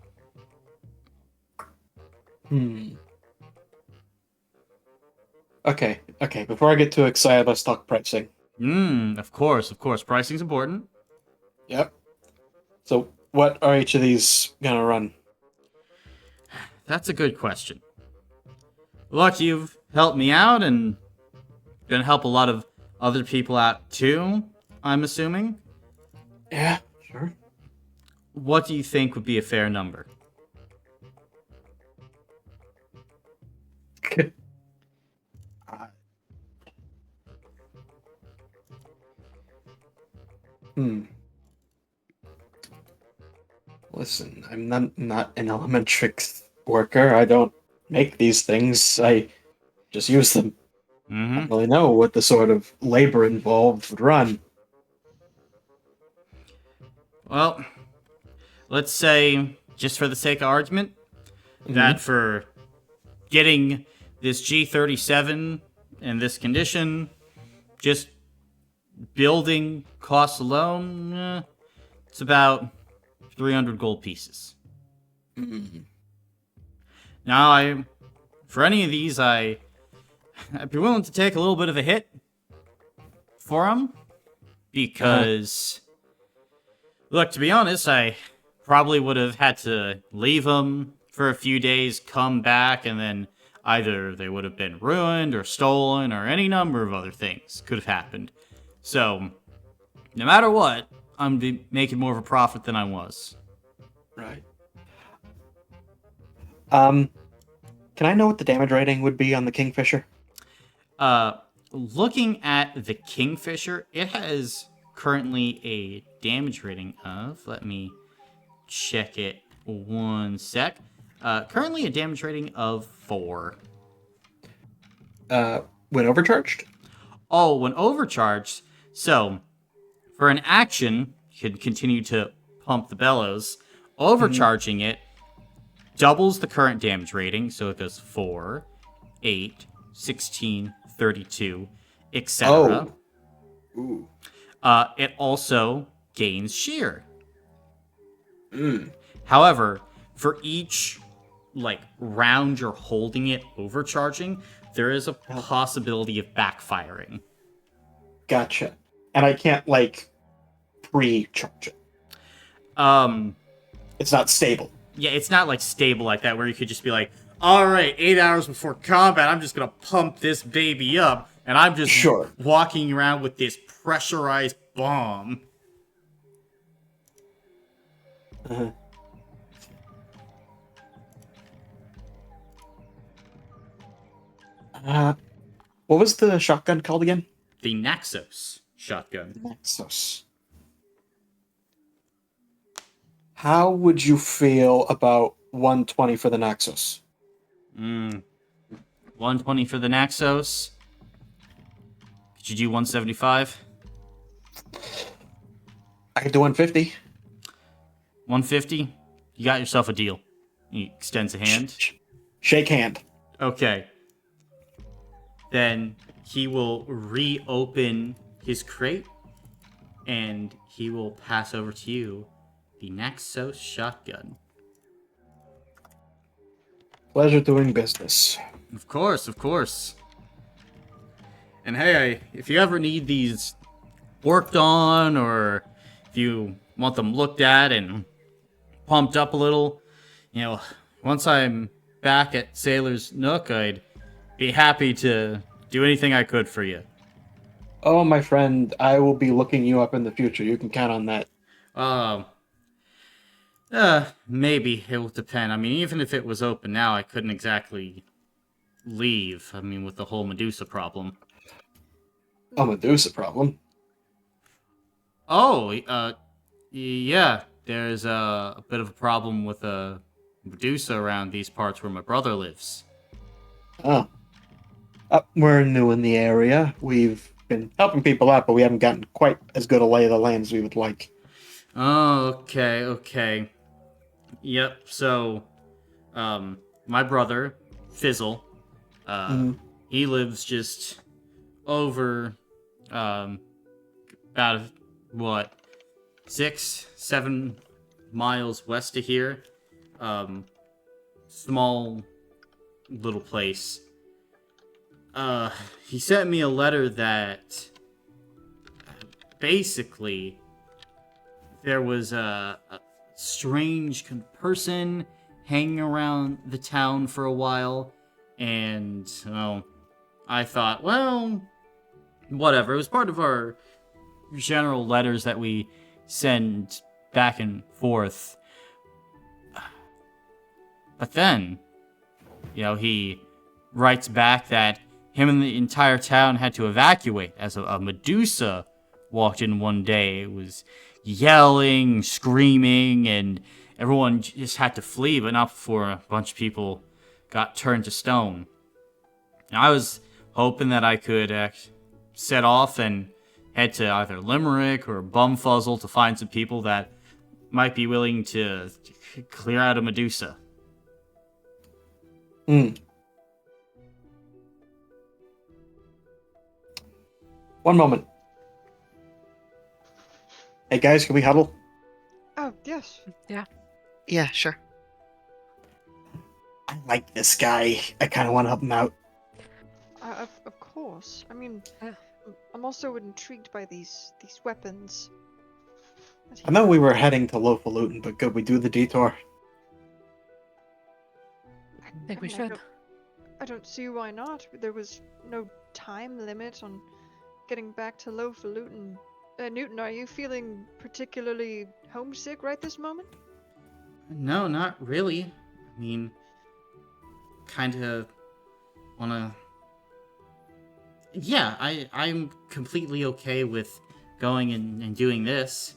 Okay, before I get too excited, let's talk pricing. Of course. Pricing's important. Yep. So, what are each of these gonna run? That's a good question. Look, you've helped me out and gonna help a lot of other people out too, I'm assuming. Yeah, sure. What do you think would be a fair number? Listen, I'm not an Elementrix worker. I don't make these things. I just use them. I don't really know what the sort of labor involved would run. Well, let's say, just for the sake of argument, that for getting this G37 in this condition, just building costs alone, it's about 300 gold pieces. Now, for any of these, I'd be willing to take a little bit of a hit for them, because, look, to be honest, I probably would have had to leave them for a few days, come back, and then either they would have been ruined or stolen, or any number of other things could have happened. So, no matter what, I'm be making more of a profit than I was. Right. Can I know what the damage rating would be on the Kingfisher? Looking at the Kingfisher, it has currently a damage rating of, let me check it one sec. Currently a damage rating of 4. When overcharged? Oh, when overcharged. So, for an action, you could continue to pump the bellows. Overcharging it doubles the current damage rating, so it goes 4, 8, 16, 32, etc. Oh. Ooh. It also gains shear. Mm. However, for each round you're holding it overcharging, there is a possibility of backfiring. Gotcha. And I can't pre-charge it. It's not stable. Yeah, it's not stable like that where you could just be like, all right, 8 hours before combat, I'm just gonna pump this baby up, and I'm just walking around with this pressurized bomb. Uh-huh. What was the shotgun called again? The Naxos shotgun. Naxos. How would you feel about 120 for the Naxos? 120 for the Naxos. Could you do 175? I could do 150. 150? You got yourself a deal. He extends a hand. Shake hand. Okay. Then he will reopen his crate, and he will pass over to you the Naxos shotgun. Pleasure doing business. Of course, of course. And hey, if you ever need these worked on, or if you want them looked at and pumped up a little, once I'm back at Sailor's Nook, I'd be happy to do anything I could for you. Oh, my friend, I will be looking you up in the future. You can count on that. Maybe. It will depend. I mean, even if it was open now, I couldn't exactly leave. I mean, with the whole Medusa problem. A Medusa problem? Oh, yeah. There's a bit of a problem with a Medusa around these parts where my brother lives. Oh. We're new in the area. We've been helping people out, but we haven't gotten quite as good a lay of the land as we would like. Oh, okay. Yep, so, my brother, Fizzle, he lives just over, about, 6-7 miles west of here. Small little place. He sent me a letter that basically there was a strange person hanging around the town for a while, and I thought, well, whatever. It was part of our general letters that we send back and forth. But then, he writes back that him and the entire town had to evacuate as a Medusa walked in one day. It was yelling, screaming, and everyone just had to flee, but not before a bunch of people got turned to stone. Now, I was hoping that I could set off and head to either Limerick or Bumfuzzle to find some people that might be willing to clear out a Medusa. One moment. Hey guys, can we huddle? Oh, yes. Yeah. Yeah, sure. I like this guy. I kind of want to help him out. Of course. I mean, Yeah. I'm also intrigued by these weapons. I know we were heading to Lofalutin, but could we do the detour? I think we mean, should. I don't see why not. There was no time limit on getting back to Lofalutin. Newton, are you feeling particularly homesick right this moment? No, not really. I mean, kind of wanna... Yeah, I'm completely okay with going and doing this.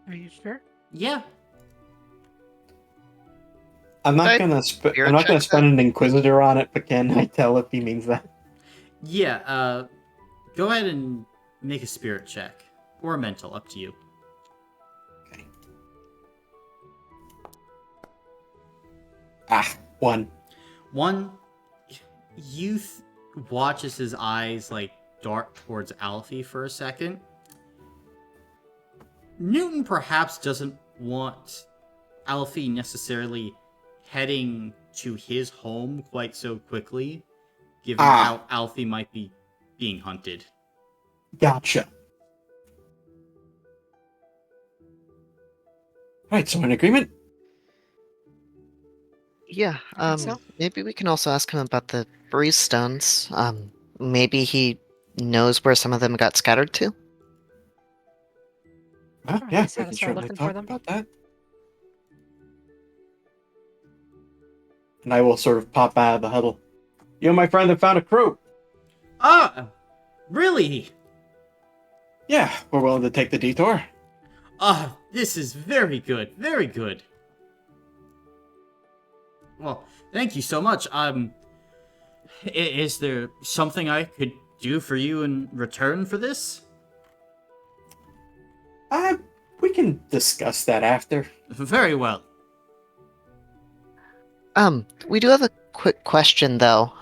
Are you sure? Yeah. I'm not Right. gonna Spirit I'm not gonna check spend an Inquisitor on it, but can I tell if he means that? Yeah, go ahead and make a spirit check. Or a mental, up to you. Okay. Ah, 1. One, youth watches his eyes, like, dart towards Alfie for a second. Newton perhaps doesn't want Alfie necessarily heading to his home quite so quickly, given Ah, how Alfie might be being hunted. gotcha. Right, so in agreement? Yeah, I think so. maybe we can also ask him about the breeze stones. Maybe he knows where some of them got scattered to. Well, I'd yeah, be we can satisfied certainly looking for talk them. about that. And I will sort of pop out of the huddle. You and my friend have found a crew. Ah! Really? Yeah, we're willing to take the detour. Ah, this is very good, very good. Well, thank you so much. Is there something I could do for you in return for this? Uh, we can discuss that after. Very well. We do have a quick question though.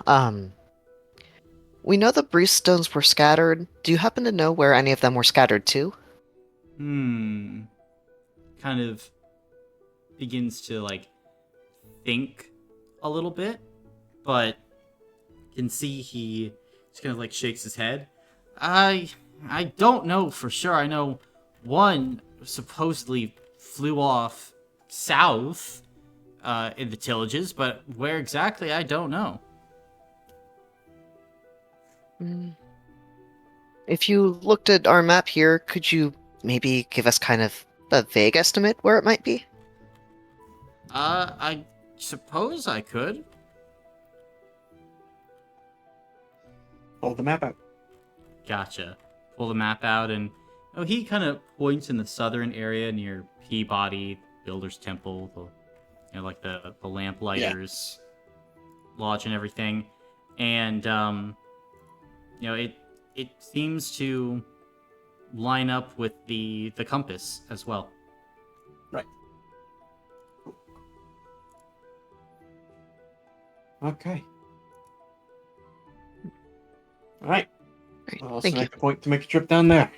We know the breeze stones were scattered. Do you happen to know where any of them were scattered to? Kind of begins to, like, think a little bit, but can see he just kind of, like, shakes his head. I don't know for sure. I know one supposedly flew off south in the tillages, but where exactly, I don't know. If you looked at our map here, could you maybe give us kind of a vague estimate where it might be? I suppose I could. Hold the map out. Gotcha. Pull the map out, and he kind of points in the southern area near Peabody, Builder's Temple, like the Lamplighters Lodge and everything, and it seems to line up with the compass as well. Right. Okay. All right. Great, I'll also thank you. make a point to make a trip down there.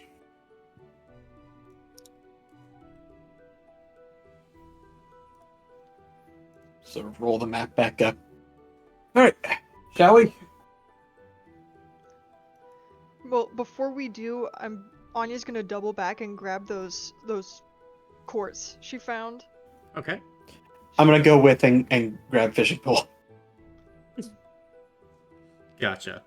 Sort of roll the map back up. All right, shall we? Well, before we do, Anya's gonna double back and grab those quartz she found. Okay. I'm gonna go with and grab fishing pole. Gotcha.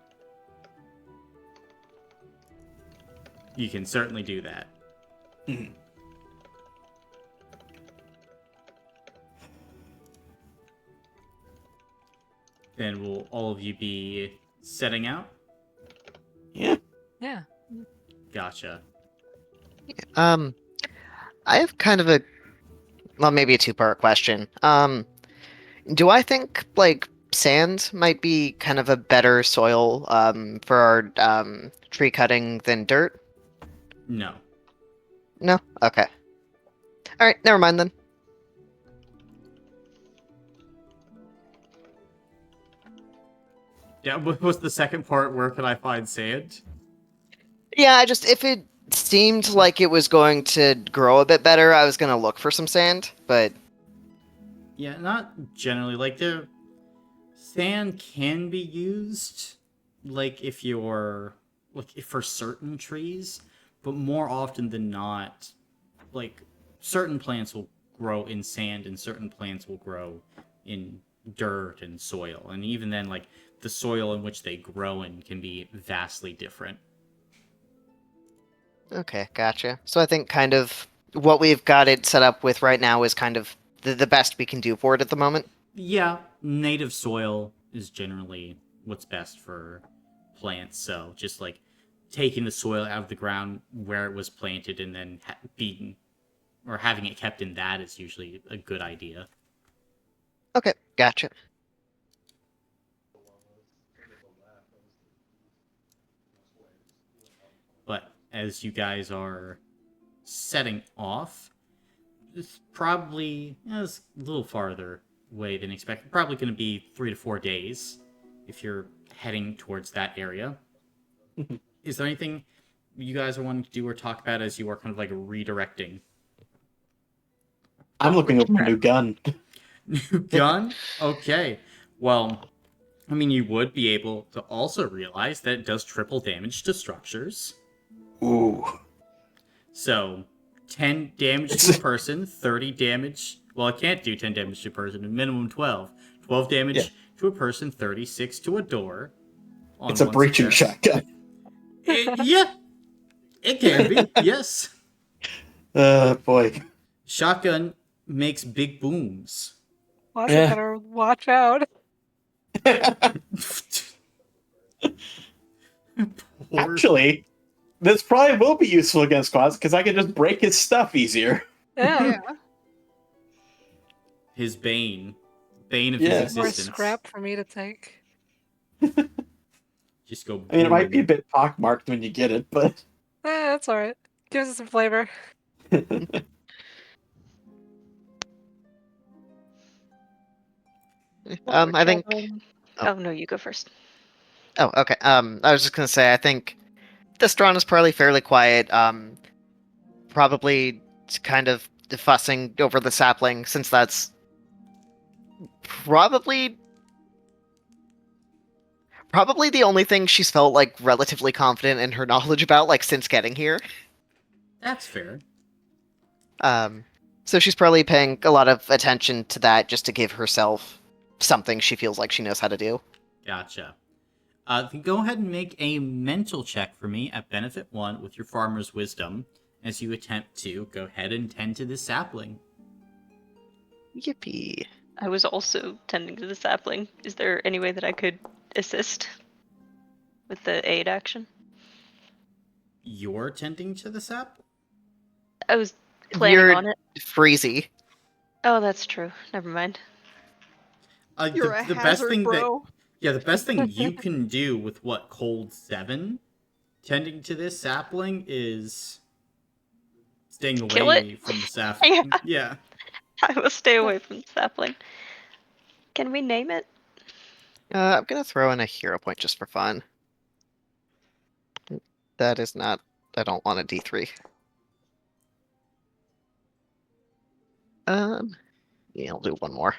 You can certainly do that. Mhm. Then will all of you be setting out? Yeah. Yeah. Gotcha. I have kind of maybe a two-part question. Do I think like sand might be kind of a better soil for our tree cutting than dirt? No. No? Okay. All right, never mind then. Yeah, what was the second part? Where can I find sand? Yeah, if it seemed like it was going to grow a bit better, I was gonna look for some sand, but Yeah, not generally. Like, sand can be used, like, if for certain trees, but more often than not, like, certain plants will grow in sand and certain plants will grow in dirt and soil. And even then, like, the soil in which they grow in can be vastly different. okay, gotcha. So I think kind of what we've got it set up with right now is kind of the best we can do for it at the moment. Yeah, native soil is generally what's best for plants. So just like taking the soil out of the ground where it was planted and then being or having it kept in that is usually a good idea. Okay, gotcha. But as you guys are setting off, it's probably it's a little farther away than expected. Probably going to be 3 to 4 days if you're heading towards that area. Is there anything you guys are wanting to do or talk about as you are kind of like redirecting? I'm looking over my new gun. New gun? Okay. Well, I mean, you would be able to also realize that it does triple damage to structures. Ooh. So, 10 damage to a person, 30 damage. Well, it can't do 10 damage to a person, a minimum 12. 12 damage Yeah. to a person, 36 to a door. On It's a one breaching success. shotgun. Yeah, it can be, yes. Boy. Shotgun makes big booms. Well, Yeah. better watch out. Poor- Actually, this probably will be useful against Quaz because I can just break his stuff easier. Yeah. His bane. Bane of Yeah. his More existence. scrap for me to take. Just go I mean, it might be a booming. bit pockmarked when you get it, but That's alright. Gives it some flavor. While we're I think. traveling- oh. Oh no, you go first. Oh, okay. I was just gonna say, I think this drone is probably fairly quiet. Probably kind of fussing over the sapling, since that's probably the only thing she's felt like relatively confident in her knowledge about, like since getting here. That's fair. So she's probably paying a lot of attention to that just to give herself something she feels like she knows how to do. Gotcha. Then go ahead and make a mental check for me at Benefit 1 with your Farmer's Wisdom as you attempt to go ahead and tend to this sapling. Yippee. I was also tending to the sapling. Is there any way that I could assist with the aid action? You're tending to the sap? I was planning You're on it. freezy. Oh, that's true. Never mind. You're the, a the best hazard, thing bro. the best thing you can do with what cold 7 tending to this sapling is staying Kill away it? from the sapling. Yeah. I will stay away from the sapling. Can we name it? I'm gonna throw in a hero point just for fun. That is not. I don't want a D3. Yeah, I'll do one more.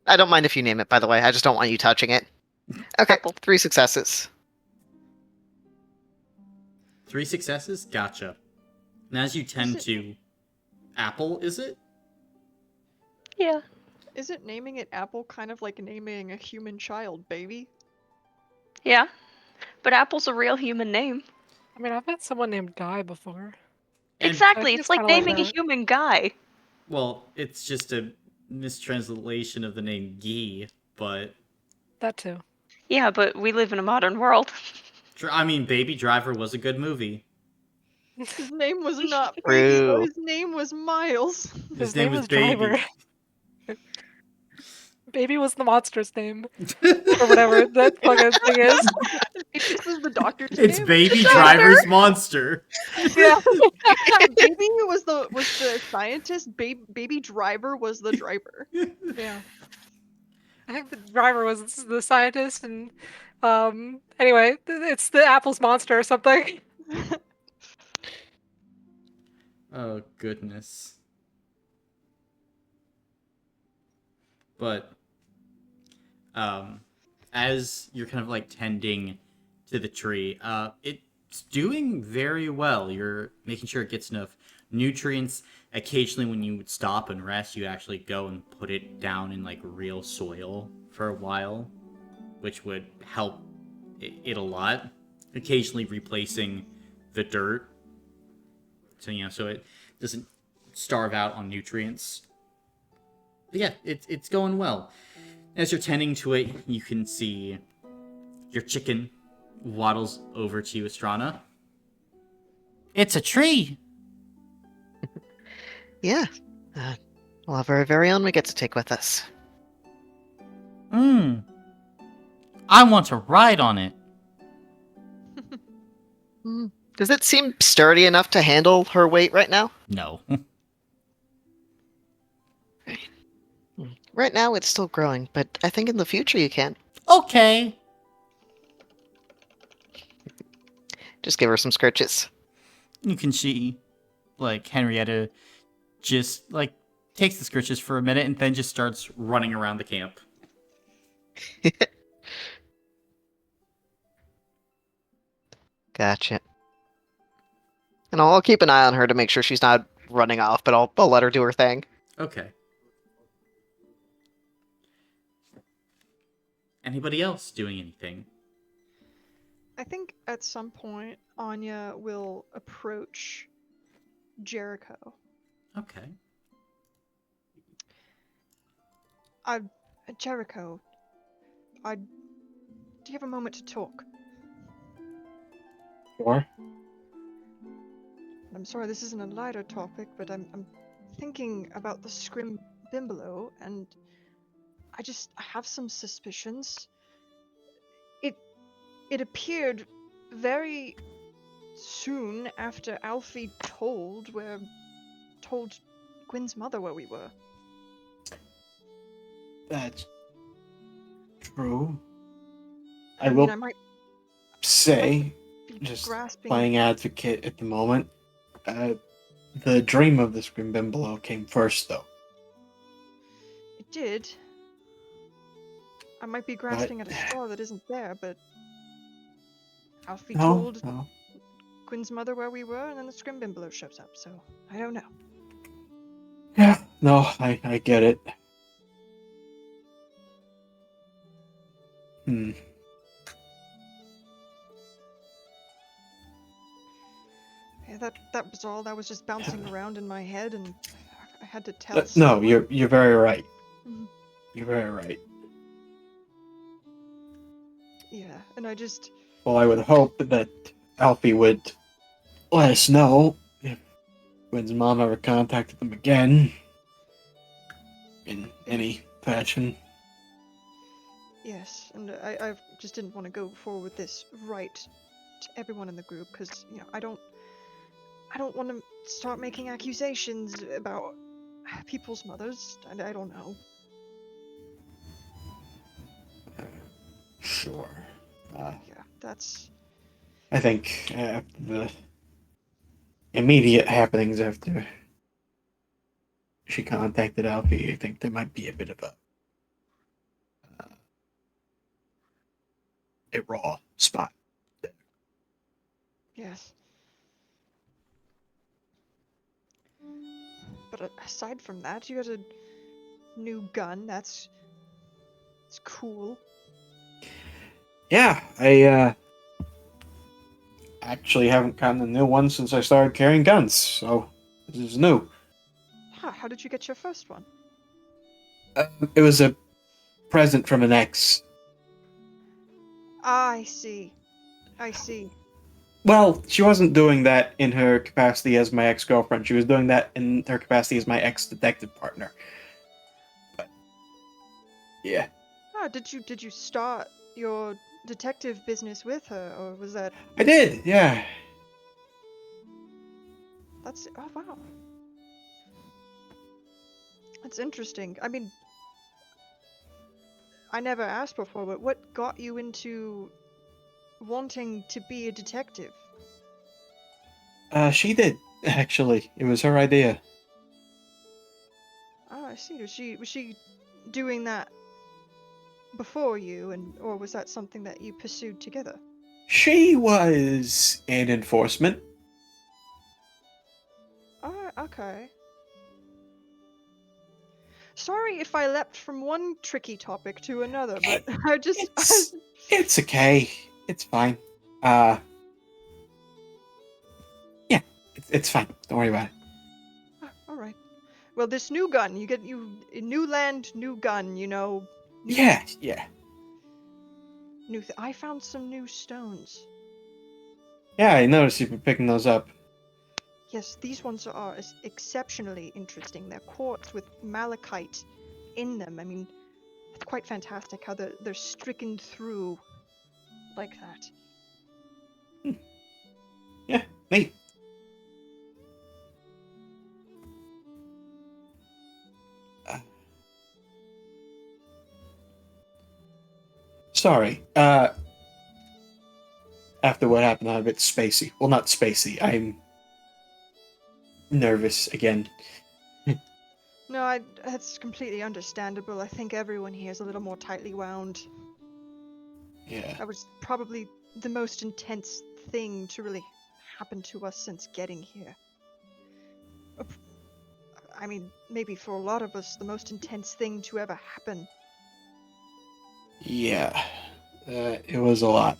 I don't mind if you name it, by the way. I just don't want you touching it. Okay, Apple. 3 successes. 3 successes? Gotcha. And as you tend to... Apple, is it? Yeah. Isn't naming it Apple kind of like naming a human child baby? Yeah. But Apple's a real human name. I mean, I've had someone named Guy before. And- Exactly. I think It's it's like kinda like naming a that. human guy. Well, it's just a mistranslation of the name Guy, but... That too. Yeah, but we live in a modern world. I mean, Baby Driver was a good movie. His name was not Baby, though. True. His name was Miles. His name was Baby. Driver. Baby was the monster's name. Or whatever that fucking thing is. This is the doctor's It's name. Baby Driver's Monster. Yeah. Baby was the scientist. Baby Driver was the driver. Yeah. I think the driver was the scientist, and anyway, it's the Apple's monster or something. Oh, goodness. But, as you're kind of like tending to the tree, it's doing very well. You're making sure it gets enough nutrients. Occasionally, when you would stop and rest, you actually go and put it down in like real soil for a while, which would help it a lot. Occasionally replacing the dirt, so so it doesn't starve out on nutrients. But yeah, it's going well. As you're tending to it, you can see your chicken waddles over to you, Estrana. It's a tree. Yeah. We'll have our very own we get to take with us. I want to ride on it. Does it seem sturdy enough to handle her weight right now? No. Right now, it's still growing, but I think in the future you can. Okay. Just give her some scritches. You can see, like, Henrietta just, like, takes the scritches for a minute and then just starts running around the camp. Gotcha. And I'll keep an eye on her to make sure she's not running off, but I'll let her do her thing. Okay. Anybody else doing anything? I think at some point Anya will approach Jericho. Okay. Jericho, do you have a moment to talk? Sure. I'm sorry, this isn't a lighter topic, but I'm thinking about the Scrim Bimbolo, and I have some suspicions. It appeared very soon after Alfie told Gwen's mother where we were. That's true. I mean, will I might say, be just grasping. playing advocate at the moment, the dream of the Scrimbimbolo came first, though. It did. I might be grasping at a straw that isn't there, but Alfie told No. Gwen's mother where we were, and then the Scrimbimbolo shows up, so I don't know. Yeah, no, I get it. Yeah, that was all. That was just bouncing around in my head, and I had to tell No, someone. you're very right. Mhm. You're very right. Yeah, and I just... Well, I would hope that Alfie would let us know if Gwen's mom ever contacted them again in any fashion. Yes, and I just didn't want to go forward with this right to everyone in the group, because, I don't want to start making accusations about people's mothers. I don't know. Sure. Yeah, that's... I think after the immediate happenings after she contacted Alfie, I think there might be a bit of a raw spot. Yes. But aside from that, you got a new gun. It's cool. Yeah, I actually haven't gotten a new one since I started carrying guns, so this is new. How did you get your first one? It was a present from an ex. I see. I see. Well, she wasn't doing that in her capacity as my ex-girlfriend. She was doing that in her capacity as my ex-detective partner. But yeah. Did you start your detective business with her, or was that... I did, yeah. Oh, wow. That's interesting. I mean, I never asked before, but what got you into wanting to be a detective? She did, actually. It was her idea. Oh, I see. Was she doing that before you, or was that something that you pursued together? She was in enforcement. Oh, okay. Sorry if I leapt from one tricky topic to another, but I just... It's okay. It's fine. Yeah, it's fine. Don't worry about it. All right. Well, this new gun, you new land, new gun, new... Yeah. I found some new stones. Yeah, I noticed you've been picking those up. Yes, these ones are exceptionally interesting. They're quartz with malachite in them. I mean, it's quite fantastic how they're stricken through like that. Yeah, neat. Sorry. After what happened, I'm a bit spacey. Well, not spacey. I'm nervous again. No, that's completely understandable. I think everyone here is a little more tightly wound. Yeah. That was probably the most intense thing to really happen to us since getting here. I mean, maybe for a lot of us, the most intense thing to ever happen. Yeah. It was a lot.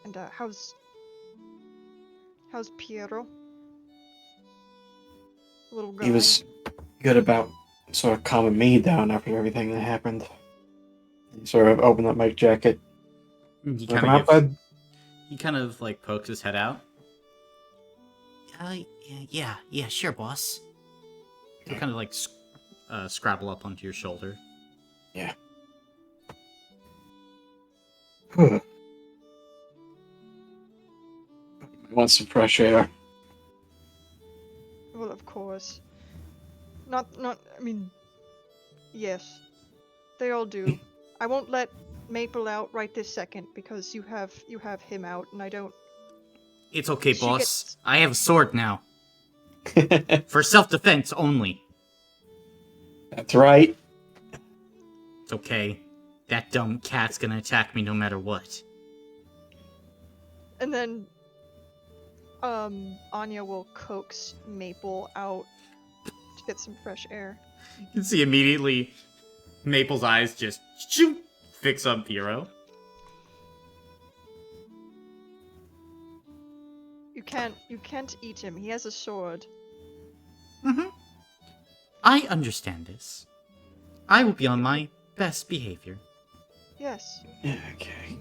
And how's Piero? Little guy. He was good about sort of calming me down after everything that happened. He sort of opened up my jacket. He Come kind out, of bud. he kind of like pokes his head out. Yeah, sure, boss. He'll kind of like scrabble up onto your shoulder. Yeah. I want some fresh air. Well, of course. Not. I mean, yes, they all do. I won't let Maple out right this second because you have him out, and I don't. It's okay, She boss. gets- I have a sword now. For self-defense only. That's right. It's okay. That dumb cat's gonna attack me no matter what. And then, Anya will coax Maple out to get some fresh air. You can see immediately Maple's eyes just shoot, fix on Piero. You can't eat him. He has a sword. Mm-hmm. I understand this. I will be on my best behavior. Yes. Okay.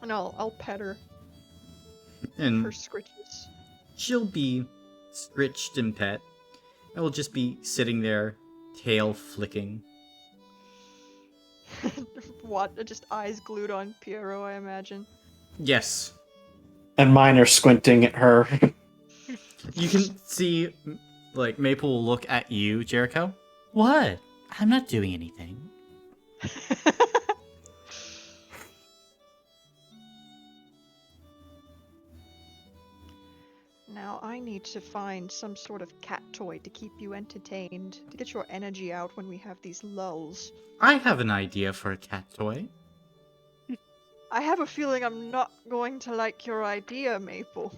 And I'll pet her. And Her scritches. she'll be scritched and pet. I will just be sitting there, tail flicking. What? Just eyes glued on Piero, I imagine. Yes. And mine are squinting at her. You can see, like, Maple will look at you, Jericho. What? I'm not doing anything. Now I need to find some sort of cat toy to keep you entertained, to get your energy out when we have these lulls. I have an idea for a cat toy. I have a feeling I'm not going to like your idea, Maple.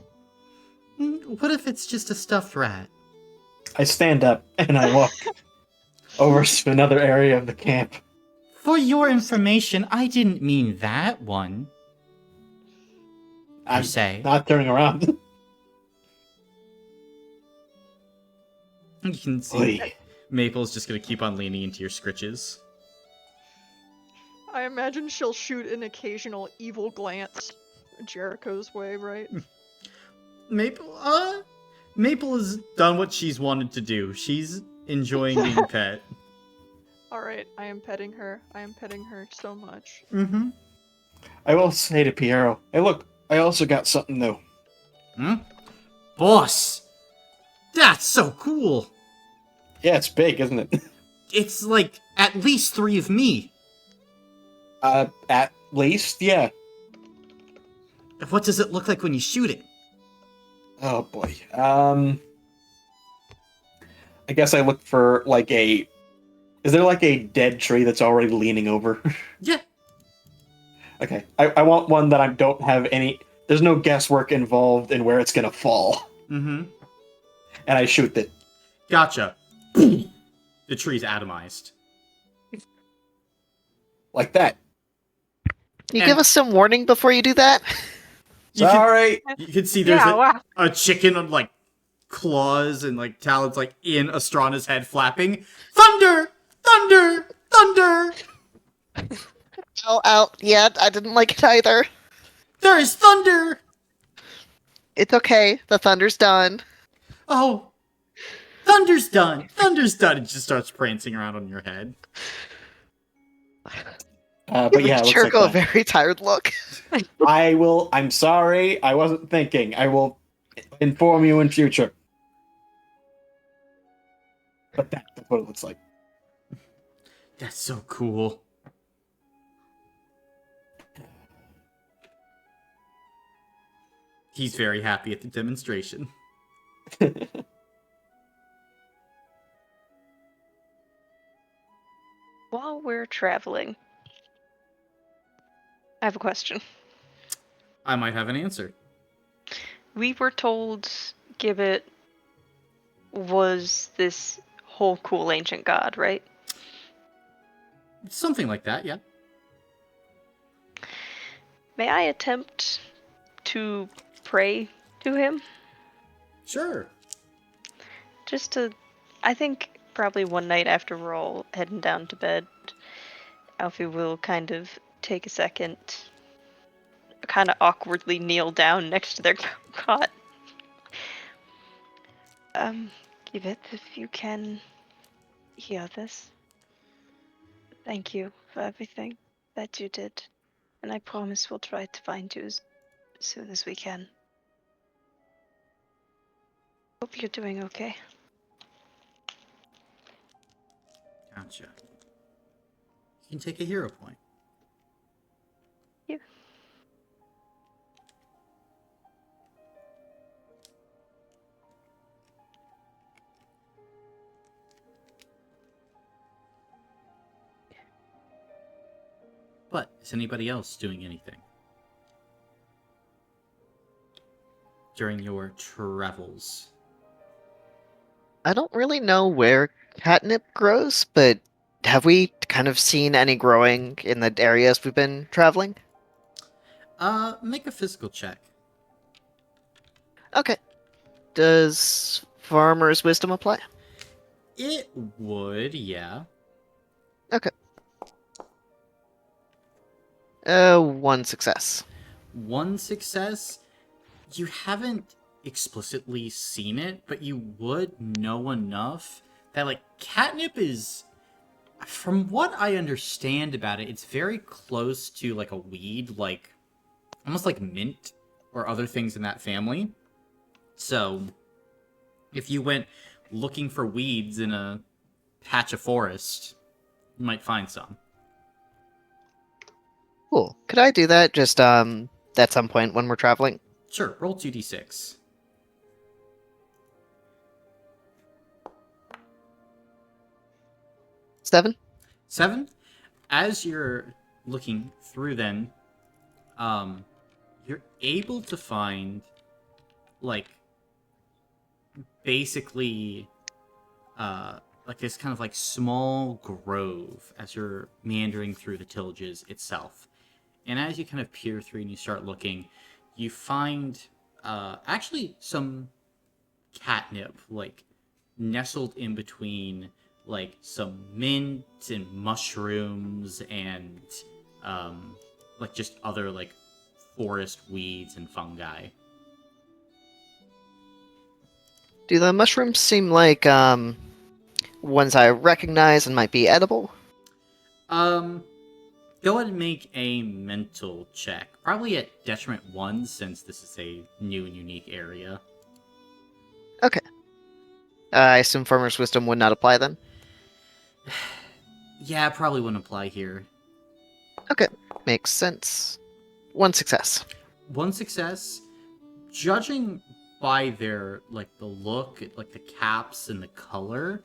What if it's just a stuffed rat? I stand up and I walk over to another area of the camp. For your information, I didn't mean that one. I'm say. not turning around. You can see Maple's just gonna keep on leaning into your scritches. I imagine she'll shoot an occasional evil glance Jericho's way, right? Maple has done what she's wanted to do. She's enjoying being pet. Alright, I am petting her. I am petting her so much. Mm-hmm. I will say to Piero, hey look, I also got something new. Boss! That's so cool! Yeah, it's big, isn't it? It's like at least 3 of me. At least, yeah. What does it look like when you shoot it? Oh boy. I guess I look for like a. Is there like a dead tree that's already leaning over? Yeah. Okay. I want one that I don't have any. There's no guesswork involved in where it's gonna fall. Mm-hmm. And I shoot it. Gotcha. The tree's atomized. Like that. You give us some warning before you do that? Sorry. You can see there's wow. a chicken on like claws and like talons like in Astrana's head flapping. Thunder! Thunder! Thunder! out yet. I didn't like it either. There is thunder! It's okay. The thunder's done. Oh, thunder's done! Thunder's done! It just starts prancing around on your head. But yeah, it looks like Churko a that. very tired look. I'm sorry. I wasn't thinking. I will inform you in future. But that's what it looks like. That's so cool. He's very happy at the demonstration. While we're traveling, I have a question. I might have an answer. We were told Gibbet was this whole cool ancient god, right? Something like that, yeah. May I attempt to pray to him? Sure. Just to, I think probably one night after we're all heading down to bed, Alfie will kind of take a second, kind of awkwardly kneel down next to their cot. Gibbet, if you can hear this, thank you for everything that you did. And I promise we'll try to find you as soon as we can. Hope you're doing okay. Gotcha. You can take a hero point. Yeah. But is anybody else doing anything during your travels? I don't really know where catnip grows, but have we kind of seen any growing in the areas we've been traveling? Make a physical check. Okay. Does Farmer's Wisdom apply? It would, yeah. Okay. One success. One success. You haven't explicitly seen it, but you would know enough that, like, catnip is, from what I understand about it, it's very close to, like, a weed, like, almost like mint or other things in that family. So, if you went looking for weeds in a patch of forest, you might find some. Cool. Could I do that just at some point when we're traveling? Sure, roll 2d6. Seven? 7. As you're looking through them, you're able to find, like, basically, like this kind of like small grove as you're meandering through the tillages itself. And as you kind of peer through and you start looking, you find actually some catnip, like, nestled in between, like, some mint and mushrooms and like just other, like, forest weeds and fungi. Do the mushrooms seem like ones I recognize and might be edible? Go ahead and make a mental check, probably at detriment 1 since this is a new and unique area. Okay. I assume Farmer's Wisdom would not apply then? Yeah, probably wouldn't apply here. Okay, makes sense. One success. One success. Judging by their, like, the look, like the caps and the color,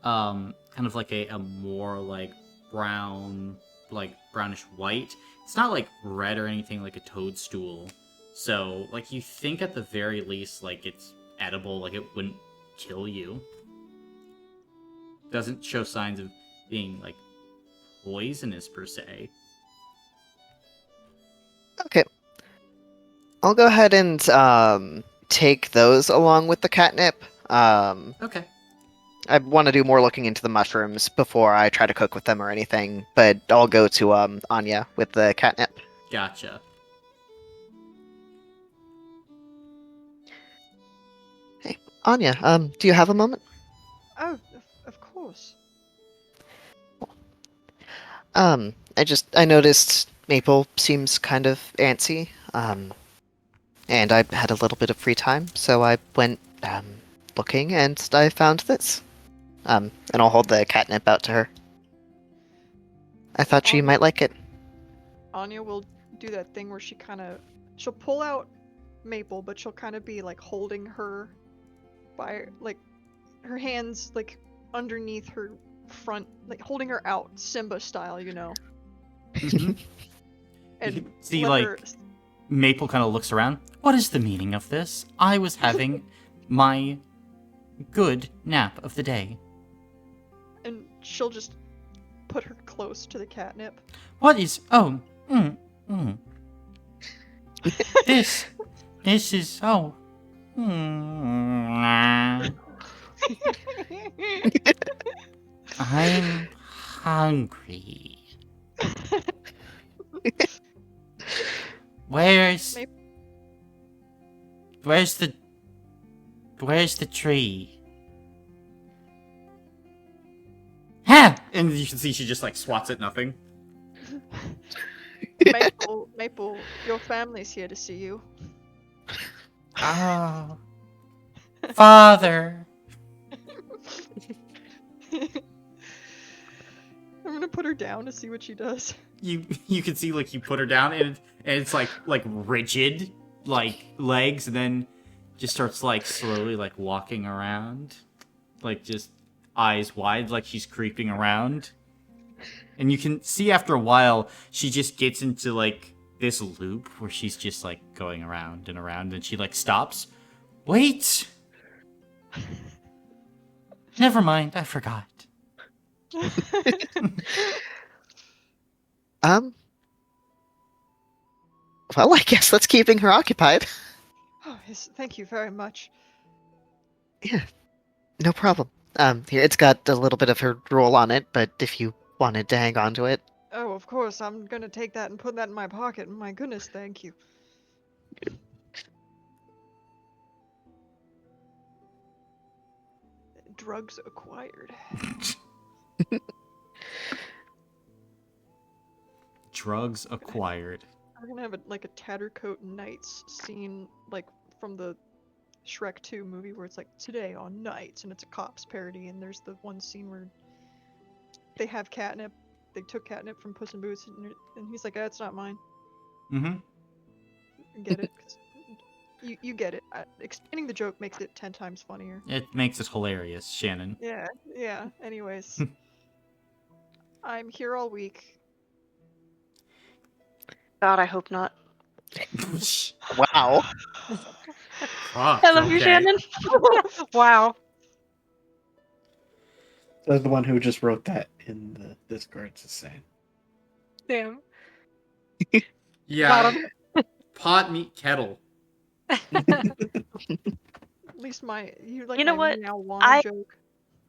kind of like a more like brown, like brownish white. It's not like red or anything like a toadstool. So, like, you think at the very least, like, it's edible, like it wouldn't kill you. Doesn't show signs of being, like, poisonous per se. Okay. I'll go ahead and take those along with the catnip. Okay. I want to do more looking into the mushrooms before I try to cook with them or anything, but I'll go to Anya with the catnip. Gotcha. Hey, Anya, do you have a moment? Oh, of course. I noticed Maple seems kind of antsy, and I had a little bit of free time, so I went, looking, and I found this. And I'll hold the catnip out to her. I thought she might like it. Anya will do that thing where she'll pull out Maple, but she'll kind of be like holding her by like her hands like underneath her front, like holding her out, Simba style, you know. You And can see, let like, her- Maple kind of looks around. What is the meaning of this? I was having my good nap of the day. and she'll just put her close to the catnip. What is... Oh, This is... Oh. I'm hungry. Where's the tree? Ha! And you can see she just like swats at nothing. Maple, your family's here to see you. Oh, Father. I'm gonna put her down to see what she does. You can see like you put her down and it's like rigid like legs, and then just starts like slowly like walking around, like just eyes wide, like she's creeping around. And you can see after a while she just gets into like this loop where she's just like going around and around, and she like stops. Wait. Never mind, I forgot. Well, I guess that's keeping her occupied. Oh, yes, thank you very much. Yeah, no problem. Here, it's got a little bit of her drool on it, but if you wanted to hang on to it. Oh, of course, I'm gonna take that and put that in my pocket. My goodness, thank you. Drugs acquired. Drugs acquired. We're gonna have a Tattercoat Nights scene, like from the Shrek 2 movie where it's like today on Nights, and it's a cops parody, and there's the one scene where they have catnip. They took catnip from Puss in Boots, and he's like, "That's not mine." Mm-hmm. Get it? 'Cause you get it. Explaining the joke makes it 10 times funnier. It makes it hilarious, Shannon. Yeah. Anyways, I'm here all week. God, I hope not. Wow. Fuck, I love you, okay. Shannon. Wow. That's the one who just wrote that in the Discord. It's insane. Damn. Yeah. Got him. Pot meet kettle. At least You know what? Meow wanna joke.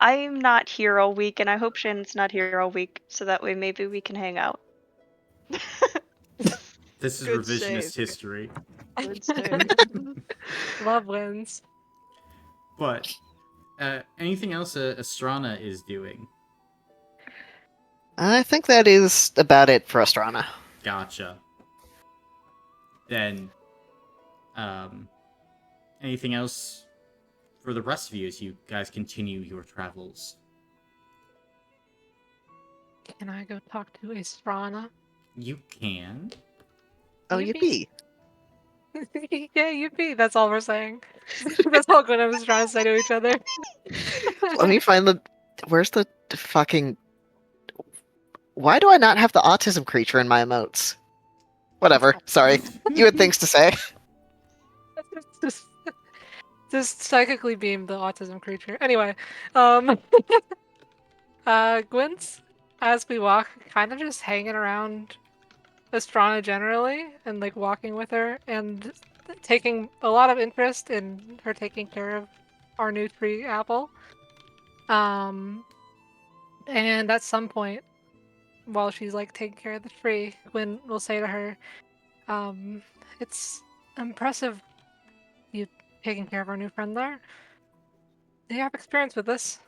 I'm not here all week, and I hope Shannon's not here all week, so that way maybe we can hang out. This is Good revisionist save. history. Good save. Love wins. But anything else Astrana is doing? I think that is about it for Astrana. Gotcha. Then, anything else for the rest of you as you guys continue your travels? Can I go talk to Estrana? You can. Oh, Yippee. yippee. Yeah, yippee. That's all we're saying. That's all Gwen was trying to say to each other. Let me find the. Where's the fucking. Why do I not have the autism creature in my emotes? Whatever. Sorry. You had things to say. just psychically beam the autism creature. Anyway, Gwen's, as we walk, kind of just hanging around Estrana generally, and like walking with her, and taking a lot of interest in her taking care of our new tree apple. Um, and at some point, while she's like taking care of the tree, Gwen will say to her, um, "It's impressive you taking care of our new friend there. Do you have experience with this?"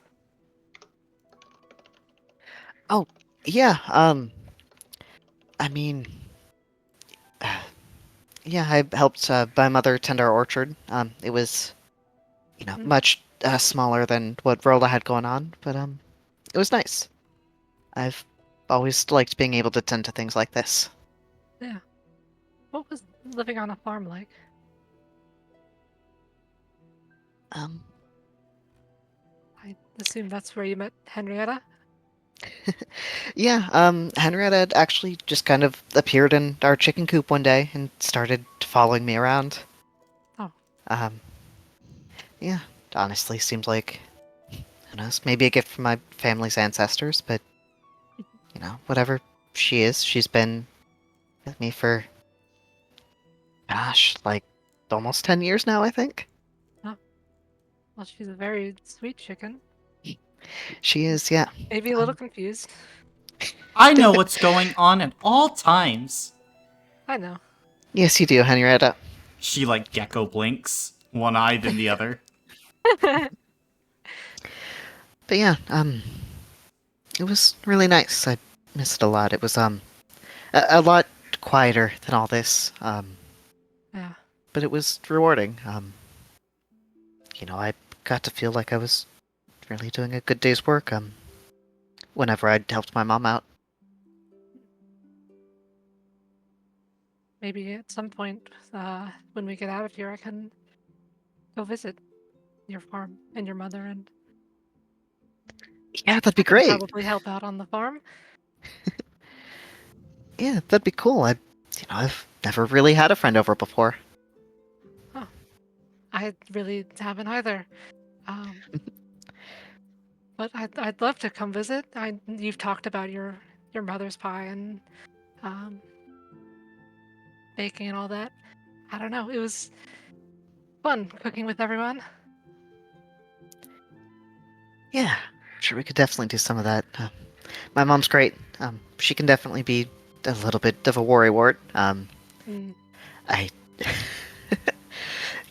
Oh, yeah. I mean, yeah, I helped my mother tend our orchard. It was, Mm, much smaller than what Rolla had going on, but it was nice. I've always liked being able to tend to things like this. yeah. What was living on a farm like? Um, I assume that's where you met Henrietta. yeah, Henrietta had actually just kind of appeared in our chicken coop one day and started following me around. Oh, Um, yeah, honestly, seems like, who knows, maybe a gift from my family's ancestors, but, whatever she is, she's been with me for, gosh, like, almost 10 years now, I think. oh. Well, she's a very sweet chicken. She is, yeah. Maybe a little confused. I know what's going on at all times. I know. Yes, you do, Henrietta. She like gecko blinks, one eye than the other. But yeah, it was really nice. I missed it a lot. It was, a lot quieter than all this, Yeah. but it was rewarding. I got to feel like I was really doing a good day's work, whenever I'd helped my mom out. Maybe at some point, when we get out of here, I can go visit your farm and your mother, and Yeah, that'd be I can great. probably help out on the farm. Yeah, that'd be cool. I've never really had a friend over before. Oh, I really haven't either. Um, but I'd love to come visit. You've talked about your mother's pie and um, baking and all that. I don't know. It was fun cooking with everyone. Yeah, sure, we could definitely do some of that. My mom's great. She can definitely be a little bit of a worrywart. Mm. I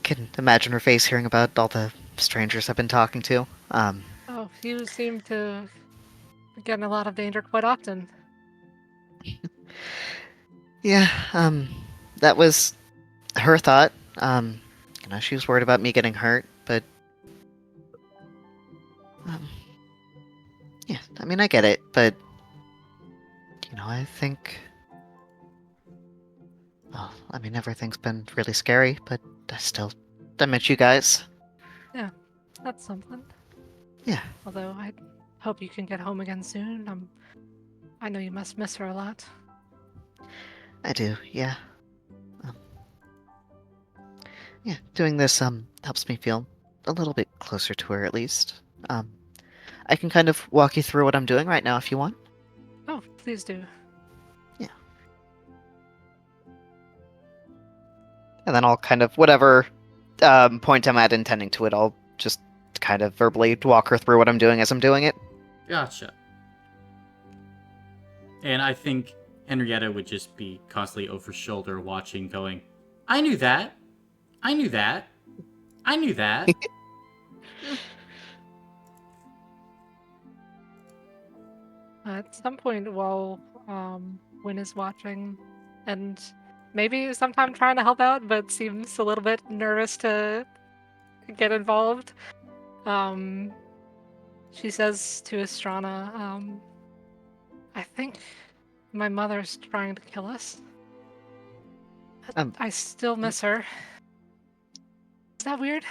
can imagine her face hearing about all the strangers I've been talking to. Oh, you seem to get in a lot of danger quite often. Yeah, that was her thought. She was worried about me getting hurt, but um, yeah, I mean, I get it, but I think, well, I mean, everything's been really scary, but I met you guys. Yeah, that's something. Yeah, Although I hope you can get home again soon. I know you must miss her a lot. I do. Yeah, um, yeah. Doing this helps me feel a little bit closer to her, at least. Um, I can kind of walk you through what I'm doing right now if you want. Oh, please do. Yeah. And then I'll kind of, whatever point I'm at intending to it, I'll just kind of verbally walk her through what I'm doing as I'm doing it. Gotcha. And I think Henrietta would just be constantly over shoulder watching, going, I knew that. I knew that. I knew that. At some point while Win is watching, and maybe sometime trying to help out, but seems a little bit nervous to get involved. She says to Estrana, I think my mother's trying to kill us. Um, I still miss her. Is that weird?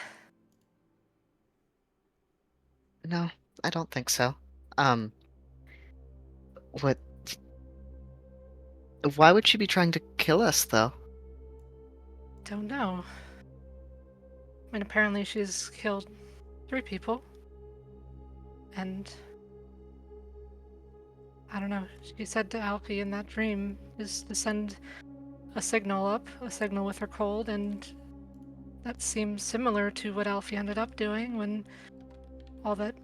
no, I don't think so. Um, what? Why would she be trying to kill us, though? Don't know. I mean, apparently she's killed 3 people. And I don't know, she said to Alfie in that dream is to send a signal up, a signal with her cold, and that seems similar to what Alfie ended up doing when all that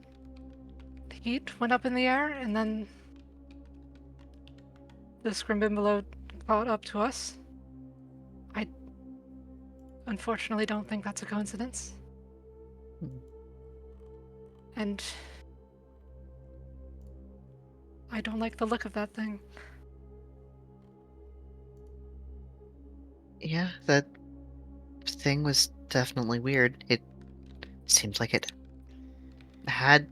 heat went up in the air, and then the Scrimbimbolo caught up to us. I unfortunately don't think that's a coincidence. Hmm. And I don't like the look of that thing. Yeah, that thing was definitely weird. It seems like it had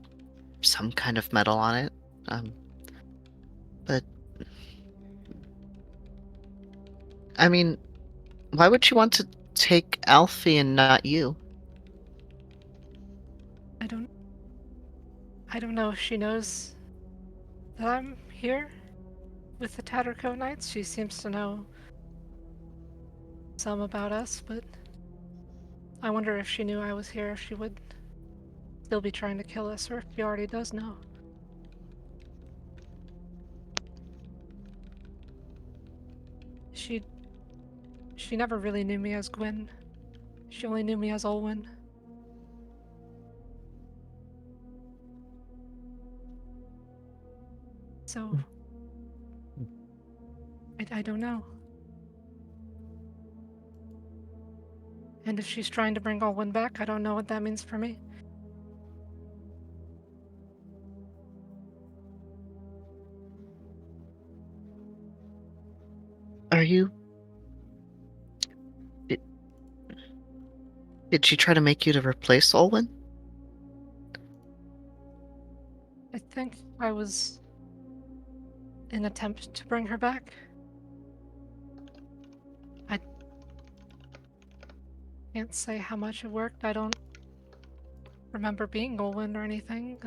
some kind of metal on it. But I mean, why would she want to take Alfie and not you? I don't I don't know if she knows that I'm here with the Tattercoat Knights. She seems to know some about us, but I wonder if she knew I was here, if she would still be trying to kill us, or if she already does know. She never really knew me as Gwyn. She only knew me as Olwen. So I don't know. And if she's trying to bring Olwen back, I don't know what that means for me. Are you? Did, did she try to make you to replace Olwen? I think I was an attempt to bring her back. I can't say how much it worked. I don't remember being Olwen or anything.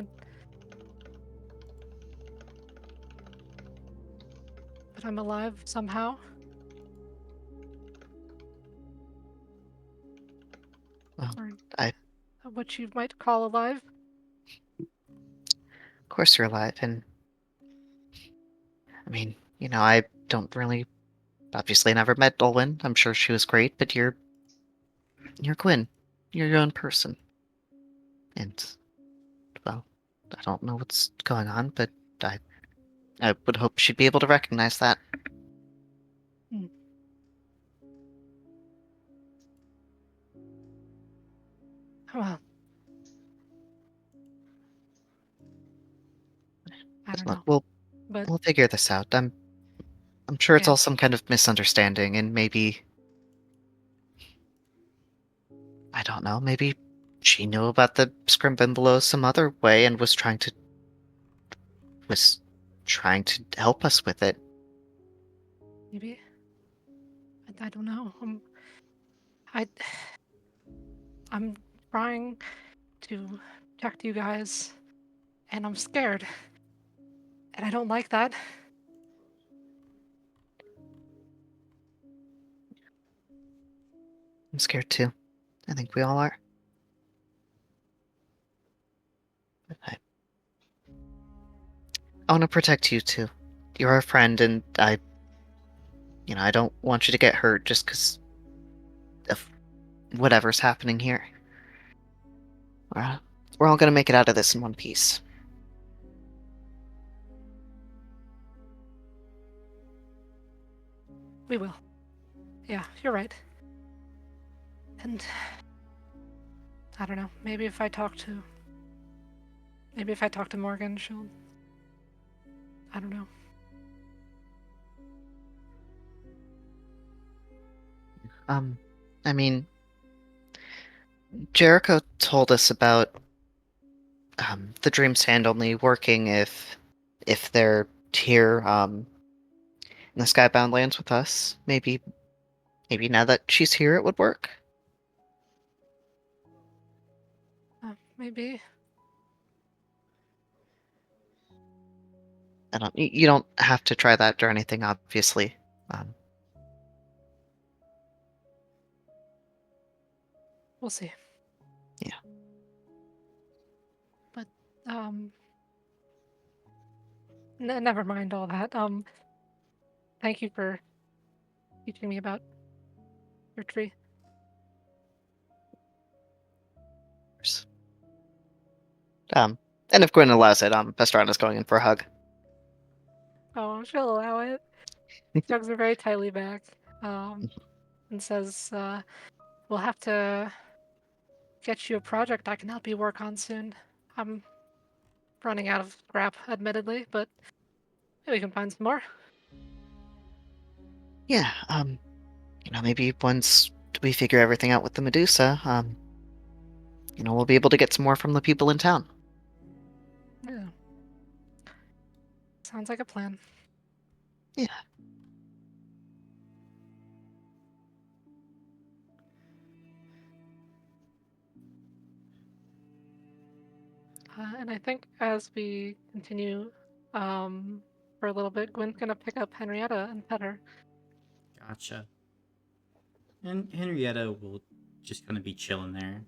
But I'm alive somehow. Well, Or I, what you might call alive. of course you're alive, and I mean, I don't really, obviously never met Olwen. I'm sure she was great, but you're Gwyn. You're your own person. And, well, I don't know what's going on, but I, I would hope she'd be able to recognize that. Hmm. Well, I don't Look, know. we'll But we'll figure this out. I'm sure it's yeah, all some kind of misunderstanding, and maybe I don't know, maybe she knew about the Scrimbimbolo some other way and was trying to help us with it. maybe. I don't know. I, I'm trying to protect you guys, and I'm scared. And I don't like that. I'm scared too. I think we all are. But I want to protect you too. You're our friend, and I don't want you to get hurt just because of whatever's happening here. We're, we're all gonna make it out of this in one piece. We will. Yeah, you're right. And I don't know. Maybe if I talk to Morgan, she'll. I don't know. I mean, Jericho told us about the dream sand only working if they're here in the Skybound lands with us. Maybe now that she's here, it would work. Maybe. I don't. You don't have to try that or anything, obviously. Um, We'll see. Yeah. But never mind all that. Thank you for teaching me about your tree. Um, And if Gwyn allows it, Pastrana's going in for a hug. Oh, she'll allow it. Hugs her very tightly back, and says, "We'll have to get you a project I can help you work on soon. I'm running out of scrap, admittedly, but maybe we can find some more." Yeah, maybe once we figure everything out with the Medusa, we'll be able to get some more from the people in town. Yeah. Sounds like a plan. Yeah. And I think as we continue for a little bit, Gwen's gonna pick up Henrietta and pet her. Gotcha. And Henrietta will just kind of be chilling there.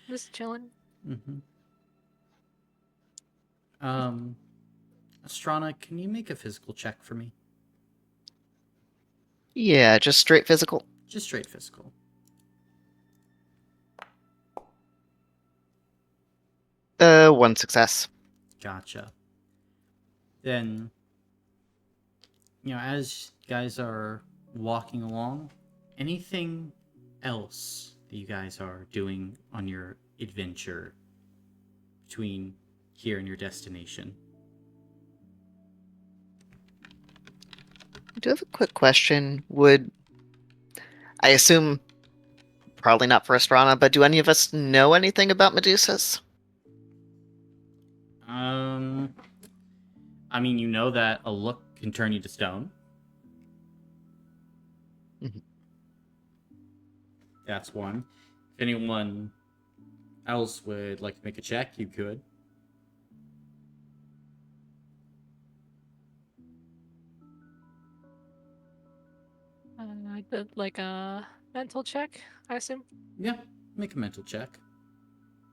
Just chilling. Mm-hmm. Astrana, can you make a physical check for me? Yeah, just straight physical. Just straight physical. One success. Gotcha. Then, as you guys are walking along, anything else that you guys are doing on your adventure between here and your destination? I do have a quick question. I assume, probably not for Astrana, but do any of us know anything about Medusas? I mean, you know that a look can turn you to stone. Mhm. That's one. If anyone else would like to make a check, you could. I did like a mental check, I assume. Yeah, make a mental check.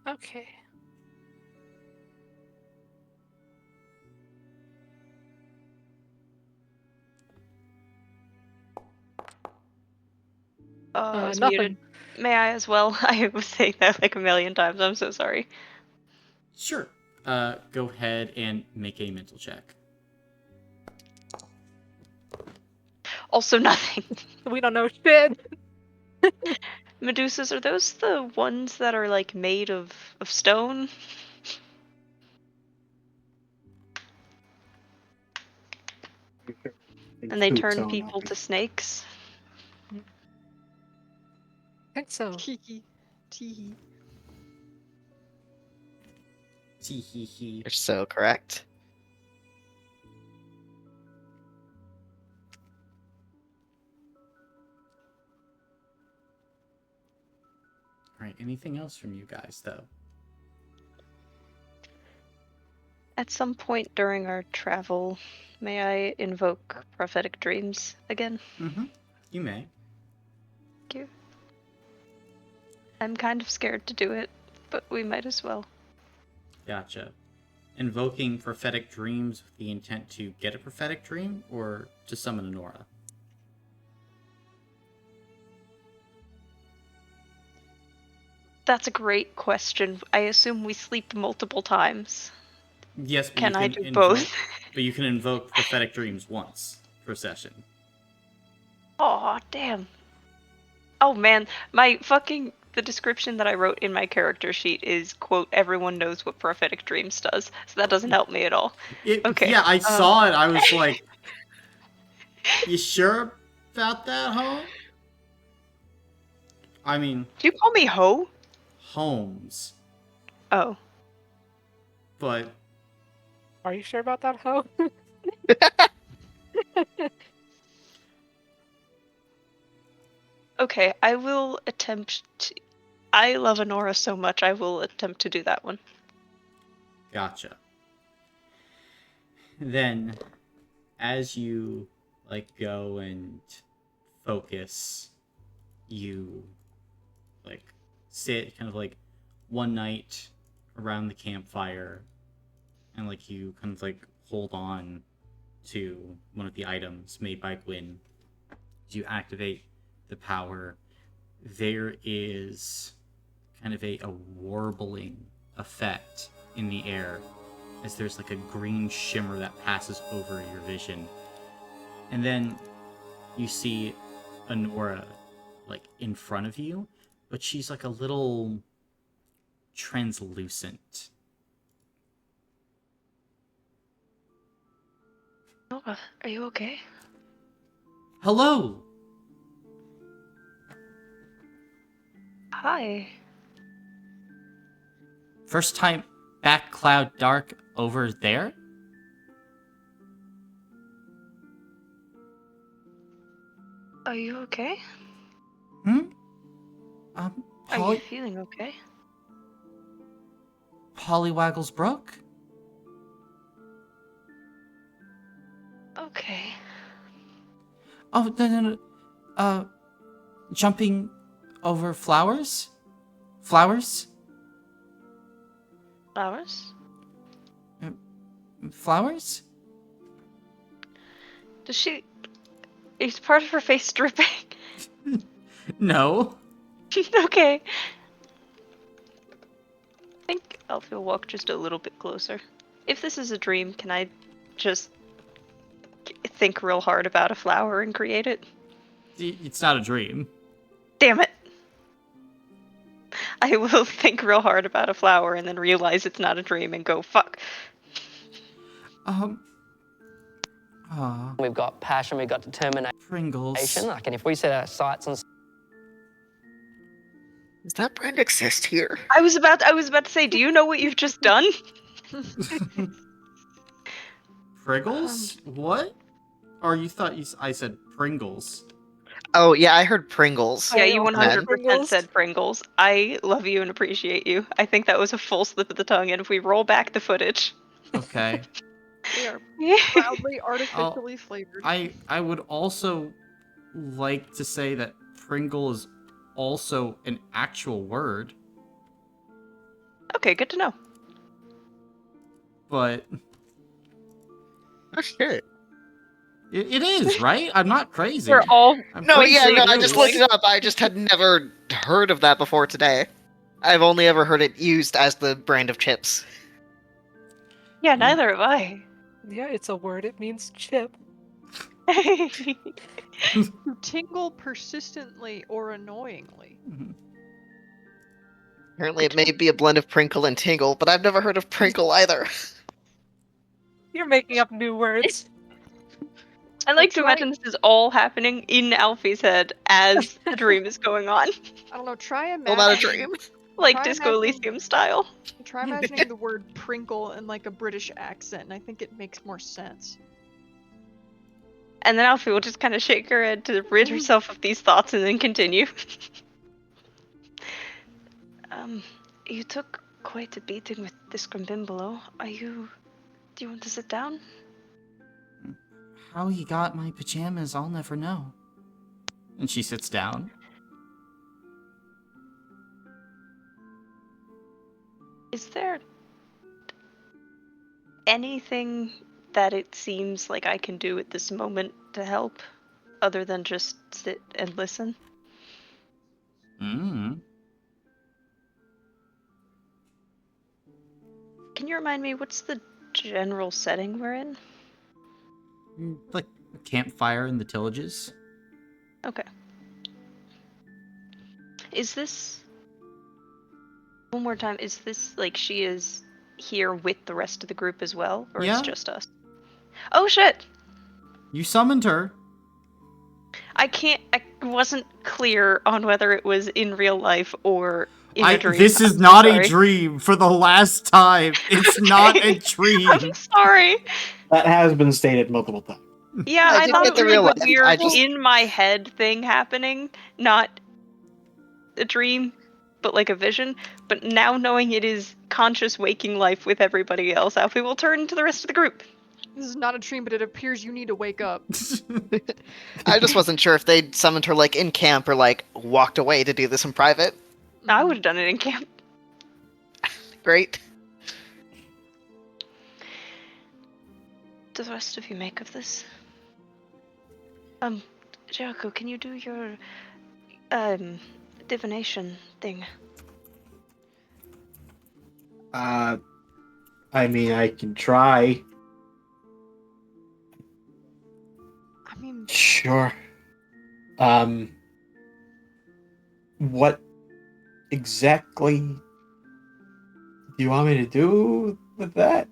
Okay. Oh, I was Nothing. muted. May I as well? I was saying that like a million times. I'm so sorry. Sure. Go ahead and make a mental check. Also nothing. We don't know shit. Medusas, are those the ones that are like made of stone? And they turn Two-tone. people to snakes? I think so. Tee tee. Tee hee hee. You're so correct. Alright, anything else from you guys, though? At some point during our travel, may I invoke prophetic dreams again? Mm-hmm. You may. Thank you. I'm kind of scared to do it, but we might as well. Gotcha. Invoking prophetic dreams with the intent to get a prophetic dream, or to summon an aura? That's a great question. I assume we sleep multiple times. Yes, but Can you I can do invoke, both? but you can invoke prophetic dreams once per session. Aw, damn. Oh man, the description that I wrote in my character sheet is, quote, everyone knows what prophetic dreams does. So that doesn't help me at all. Okay. Yeah, I saw it. I was like, you sure about that, huh? I mean, Do you call me Ho? Holmes, Oh. but Are you sure about that, Ho? Okay, I will attempt to... I love Honora so much, I will attempt to do that one. gotcha. Then, as you go and focus, you sit kind of one night around the campfire, and you kind of hold on to one of the items made by Gwyn. As you activate the power, there is kind of a warbling effect in the air as there's like a green shimmer that passes over your vision. And then you see Honora like in front of you, but she's like a little translucent. Nora, are you okay? Hello! Hi. First time back Cloud Dark over there? Are you okay? Hmm? Are you Polly feeling okay? Pollywaggles Brook? Okay. Oh, no. Jumping over flowers? Flowers? Flowers? Flowers? Does she... Is part of her face dripping? No. Okay. I think Elfie will walk just a little bit closer. If this is a dream, can I just think real hard about a flower and create it? It's not a dream. Damn it! I will think real hard about a flower and then realize it's not a dream and go, fuck. Aw, We've got passion, we've got determination. Pringles. Like, and if we set our sights on Does that brand exist here? I was about to say, do you know what you've just done? Pringles? What? Or you thought I said Pringles? Oh yeah, I heard Pringles. Yeah, I you also 100% Pringles. said Pringles. I love you and appreciate you. I think that was a full slip of the tongue, and if we roll back the footage... Okay. They are proudly artificially flavored. I would also like to say that Pringle is also an actual word, Okay, good to know. but Oh shit. it is, right? I'm not crazy. We're all... I'm No, pretty yeah, sure no, it I just is. looked it up. I just had never heard of that before today. I've only ever heard it used as the brand of chips. Yeah, neither have I. Yeah, it's a word. It means chip. To tingle persistently or annoyingly. Mhm. Apparently, it may be a blend of Prinkle and Tingle, but I've never heard of Prinkle either. You're making up new words. I like to try- imagine this is all happening in Alfie's head as the dream is going on. I don't know, try Well, not a imagining... dream. Like Try Disco imagining- Elysium style. Try imagining the word prinkle in like a British accent, and I think it makes more sense. And then Alfie will just kind of shake her head to rid herself of these thoughts and then continue. You took quite a beating with this Grimbimbolo. Do you want to sit down? How he got my pajamas, I'll never know. And she sits down. Is there anything that it seems like I can do at this moment to help, other than just sit and listen? Mm. Can you remind me, what's the general setting we're in? Like a campfire in the Tillages. Okay. Is this... One more time, is this like she is here with the rest of the group as well? Or Yeah. it's just us? Oh shit! You summoned her. I wasn't clear on whether it was in real life or in a dream. This is I'm not a sorry. dream for the last time. It's not a I'm dream. sorry. That has been stated multiple times. Yeah, I I did thought get it the was real like a life. weird I just- in my head thing happening, not a dream, but like a vision. But now knowing it is conscious waking life with everybody else, Alfie will turn to the rest of the group. This is not a dream, but it appears you need to wake up. I just wasn't sure if they'd summoned her like in camp or like walked away to do this in private. I would have done it in camp. Great. What do the rest of you make of this? Jericho, can you do your divination thing? I mean, I can try. I mean, Sure. What exactly do you want me to do with that?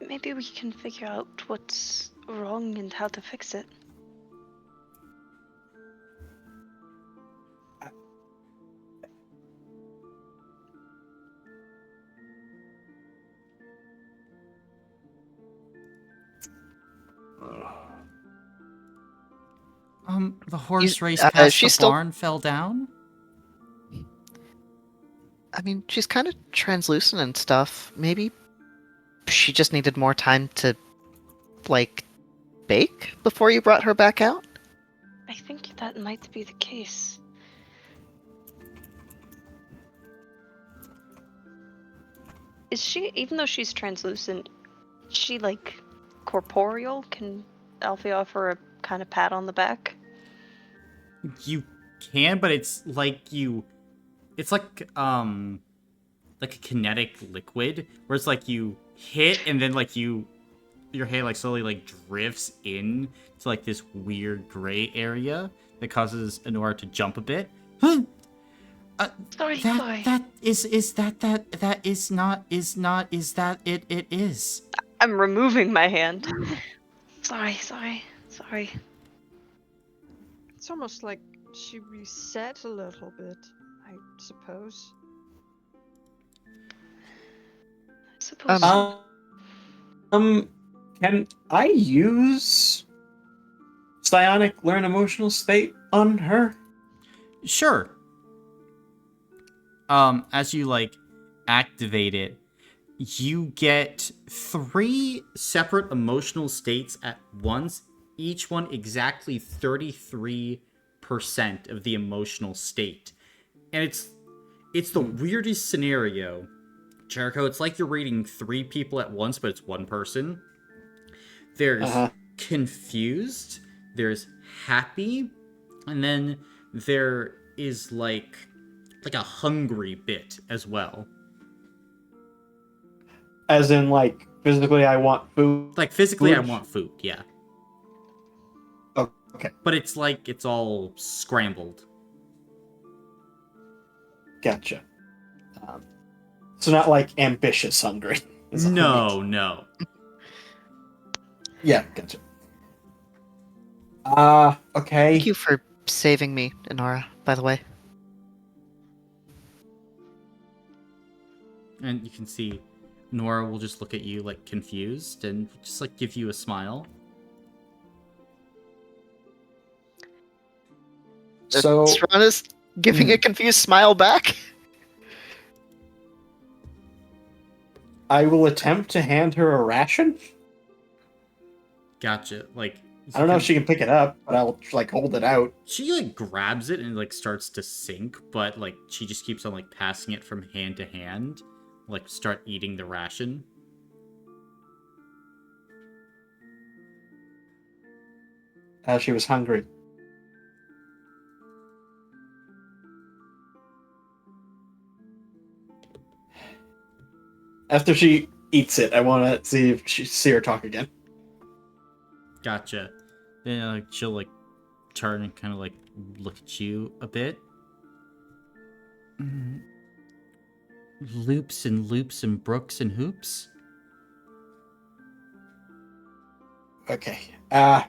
Maybe we can figure out what's wrong and how to fix it. The horse raced past She's the still. barn, fell down? I mean, she's kind of translucent and stuff. Maybe she just needed more time to, like, bake before you brought her back out? I think that might be the case. Is she, even though she's translucent, is she like corporeal? Can Alfie offer a kind of pat on the back? You can, but it's like a kinetic liquid where it's like you hit and then like your hand like slowly like drifts in to like this weird gray area that causes Honora to jump a bit. Sorry. That is that it is. I'm removing my hand. Sorry. it's almost like she reset a little bit, I suppose. I suppose Um, so. Can I use psionic learn emotional state on her? Sure. As you like activate it, you get 3 separate emotional states at once, each one exactly 33% of the emotional state. And it's the weirdest scenario. Jericho, it's like you're reading 3 people at once, but it's one person. There's confused, there's happy, and then there is like a hungry bit as well. As in, like, physically I want food? Like physically I want food, yeah. Oh, okay. But it's like it's all scrambled. Gotcha. So not like ambitious hungry. No. Yeah, gotcha. Okay. Thank you for saving me, Inara, by the way. And you can see Nora will just look at you like confused and just like give you a smile. So Serana's giving a confused smile back. I will attempt to hand her a ration. Gotcha. Like I don't know if she can pick it up, but I'll like hold it out. she like grabs it and like starts to sink, but like she just keeps on like passing it from hand to hand, like start eating the ration. She was hungry. After she eats it, I want to see if see her talk again. Gotcha. Then like she'll like turn and kind of like look at you a bit. Loops and brooks and hoops. Okay. Yeah,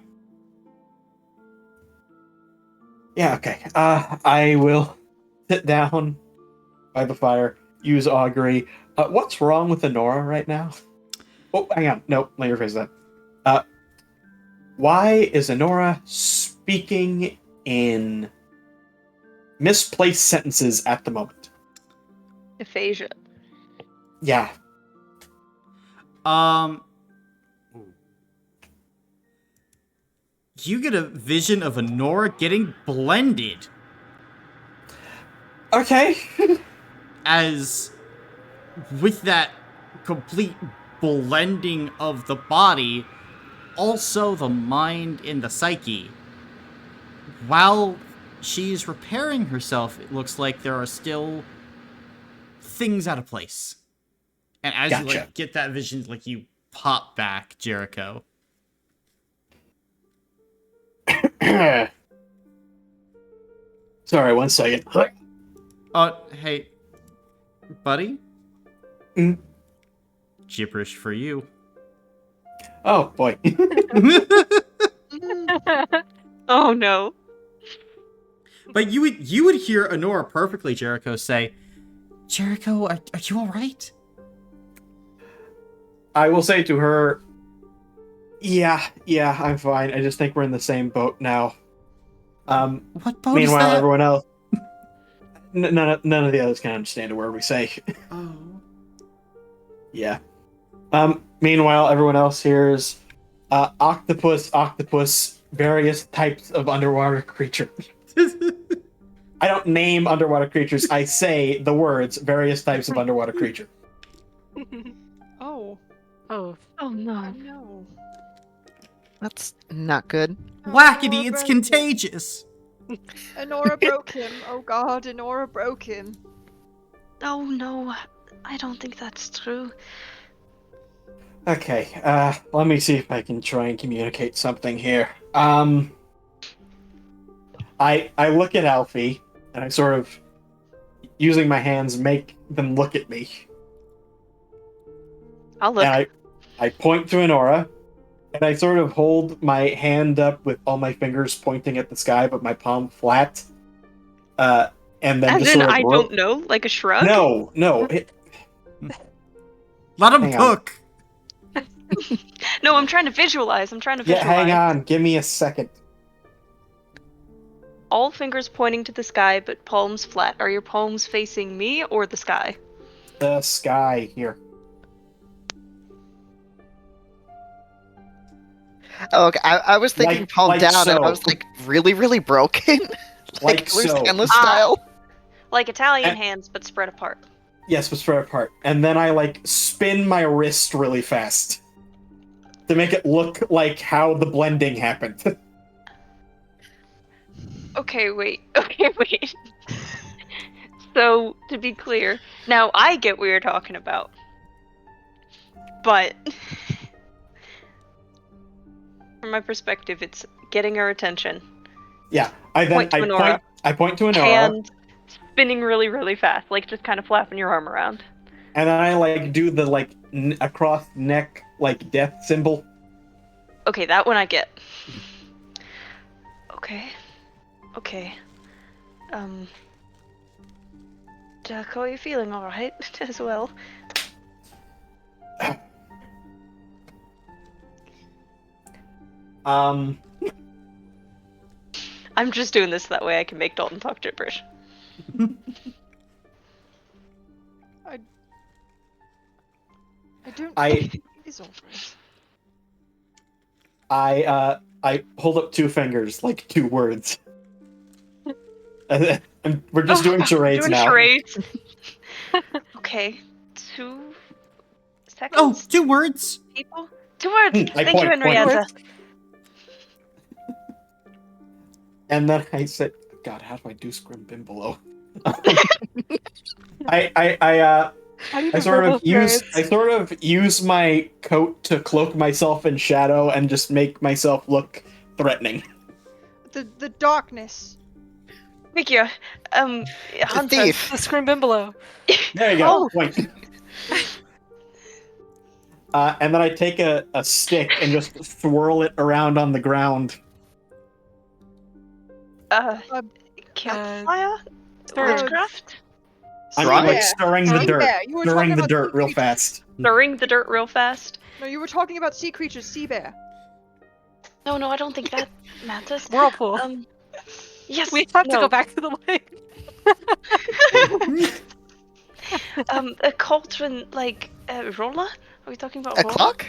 okay. I will sit down by the fire, use augury. What's wrong with Honora right now? Oh, hang on. No, let me rephrase that. Why is Honora speaking in misplaced sentences at the moment? Aphasia. Yeah. You get a vision of Honora getting blended. Okay. As with that complete blending of the body, also the mind and the psyche. While she's repairing herself, it looks like there are still things out of place. And as you Gotcha. like get that vision, like you pop back, Jericho. Sorry, 1 second. Oh, hey, buddy. Mm. Gibberish for you. Oh boy. Oh no. But you would hear Honora perfectly, Jericho, say, Jericho, are you alright? I will say to her, yeah, I'm fine. I just think we're in the same boat now. What boat is Meanwhile, that? everyone else, none of the others can understand a word we say. Oh. Yeah. Meanwhile, everyone else hears octopus, various types of underwater creatures. I don't name underwater creatures. I say the words various types of underwater creature. Oh. Oh, Oh no. No. That's not good. Wackety, it's contagious. Enora broke him. Oh god, Enora broke him. Oh no. I don't think that's true. Okay, let me see if I can try and communicate something here. I look at Alfie, and I sort of, using my hands, make them look at me. I'll look. And I point to Enora, and I sort of hold my hand up with all my fingers pointing at the sky, but my palm flat. And then As just in, sort of I don't know, like a shrug? No. Let him Hang on. cook. No, I'm trying to visualize. I'm trying to Yeah, visualize. hang on. Give me a second. All fingers pointing to the sky, but palms flat. Are your palms facing me or the sky? The sky here. Oh, okay. I was thinking palm like down, and so. I was like, really, really broken? Like Lucy so. Endless style? Like Italian And- hands, but spread apart. Yes, but spread apart. And then I spin my wrist really fast to make it look like how the blending happened. Okay, wait. Okay, wait. So, to be clear, now I get what you're talking about. But, from my perspective, it's getting her attention. Yeah. I Point to Enora. point to Enora, Hand spinning really, really fast, like just kind of flapping your arm around. and then I do the across neck death symbol. Okay, that one I get. Okay. Okay. Jacko, are you feeling alright as well? I'm just doing this that way I can make Dalton talk gibberish. I don't I- think it is alright. I hold up 2 fingers, like 2 words. And we're just doing charades doing now. Charades. Okay. 2 seconds? Oh, 2 words. People? 2 words! I Thank point, you, point. Henrietta. And then I said, God, how do I do Scrimbimbolo? I sort of use my coat to cloak myself in shadow and just make myself look threatening. The darkness. Thank you. Hunter. thief. the Scrimbimbolo. There you go. Point. And then I take a stick and just swirl it around on the ground. Campfire? Stir. Witchcraft? I'm Right. stirring the Sea dirt, bear. You were stirring talking the about dirt sea real creatures. fast. Stirring the dirt real fast? No, you were talking about sea creatures, sea bear. No, I don't think that matters. Whirlpool. Yes. We have to no. go back to the lake. A cauldron, roller? Are we talking about A roller? clock?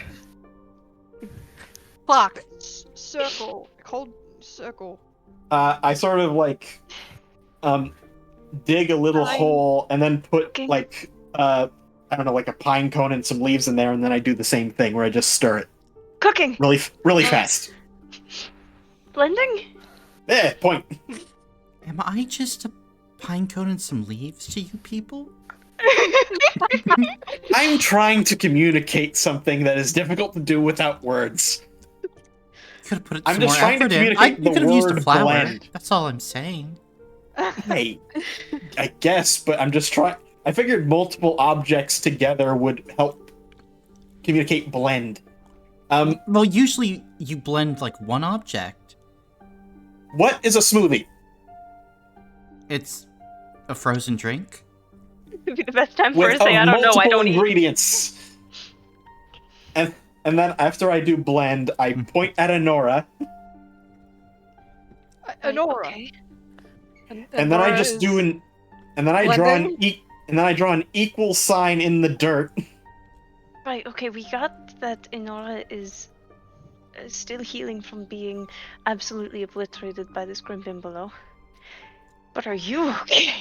Clock. Circle. Cold circle. I sort of dig a little Pine. hole and then put Okay. I don't know, a pine cone and some leaves in there, and then I do the same thing where I just stir it Cooking! really fast. Blending? Point. Am I just a pine cone and some leaves to you people? I'm trying to communicate something that is difficult to do without words. Could have put I'm some just more trying to effort in. communicate You the could have used a word flower. blend. That's all I'm saying. Hey, I guess, but I'm just trying. I figured multiple objects together would help communicate blend. Well, usually you blend like one object. What is a smoothie? It's a frozen drink. It'd be the best time for her With to say, I don't know, I multiple don't eat. ingredients. And then after I do blend, I point at Honora, Honora. Okay. and then I Nora just is do and then I draw blending? and then I draw an equal sign in the dirt. Right, okay, we got that Inora is still healing from being absolutely obliterated by this Grimbin below. But are you okay?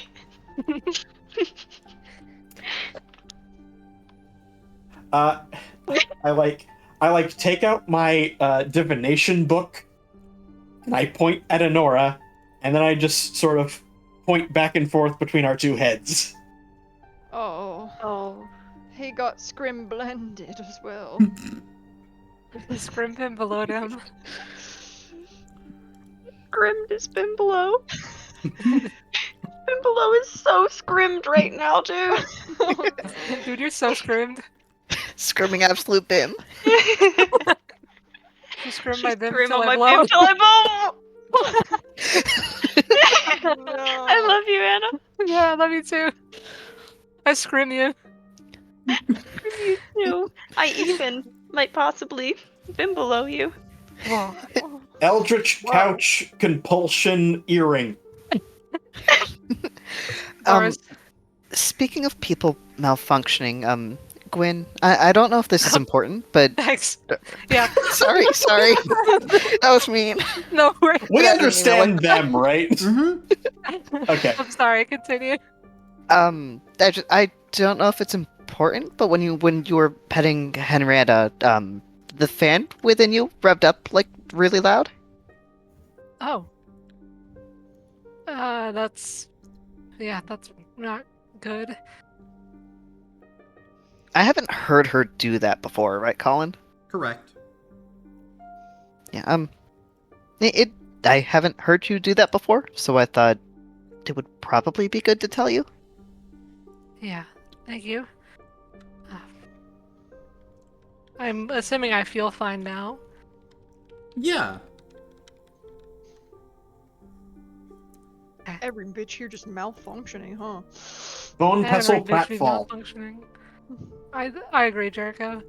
I take out my divination book, and I point at Honora, and then I just sort of point back and forth between our two heads. Oh, Oh. he got scrim blended as well. the Scrimpin below him. Scrimmed is Bimbolo. Bimbolo is so scrimmed right now, dude. Dude, you're so scrimmed. Screaming absolute bim. You scrim my bim Scrim till on I my blow. bim till I blow. No. I love you, Anna. Yeah, I love you too. I scrim you. You too. I even might possibly Bimbolo you. Whoa. Eldritch Couch Compulsion Earring. Doris. Speaking of people malfunctioning, Gwen, I don't know if this is important, but Thanks. Yeah. sorry, that was mean. No worries. We Yeah, understand them, right? Mm-hmm. Okay. I'm sorry, continue. I don't know if it's important, but when you were petting Henrietta, the fan within you revved up like really loud. Oh. That's not good. I haven't heard her do that before, right, Colin? Correct. Yeah. I haven't heard you do that before, so I thought it would probably be good to tell you. Yeah, thank you. I'm assuming I feel fine now. Yeah. Every bitch here just malfunctioning, huh? Bone Every pestle bitch be pratfall. malfunctioning. I agree, Jericho.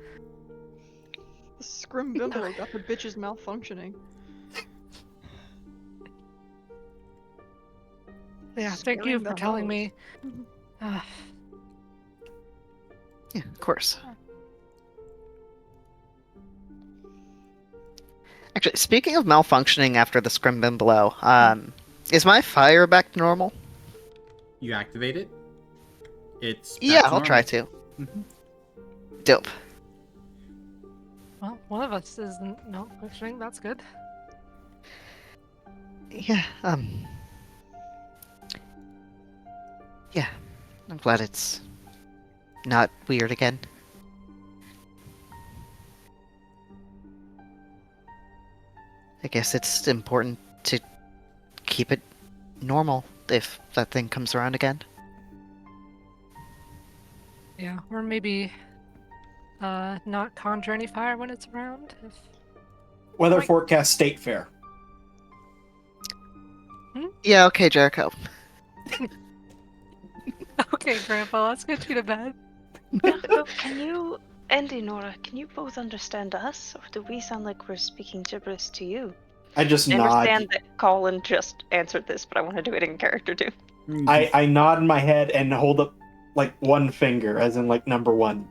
The scrim bimbo got the bitches malfunctioning. Yeah, thank you Scaring for the telling hoes. me. Yeah, of course. Actually, speaking of malfunctioning after the scrim been below, is my fire back to normal? You activate it. It's back Yeah, to I'll try normal. to. Mhm. Dope. Well, one of us is malfunctioning. That's good. Yeah, yeah, I'm glad it's not weird again. I guess it's important to keep it normal if that thing comes around again. Yeah, or maybe not conjure any fire when it's around. Weather Like- forecast state fair. Yeah, okay, Jericho. Okay, Grandpa, let's get you to bed. Can you and Inora, can you both understand us? Or do we sound like we're speaking gibberish to you? I just I nod. understand that Colin just answered this, but I want to do it in character too. I nod in my head and hold up like one finger, as in like number one.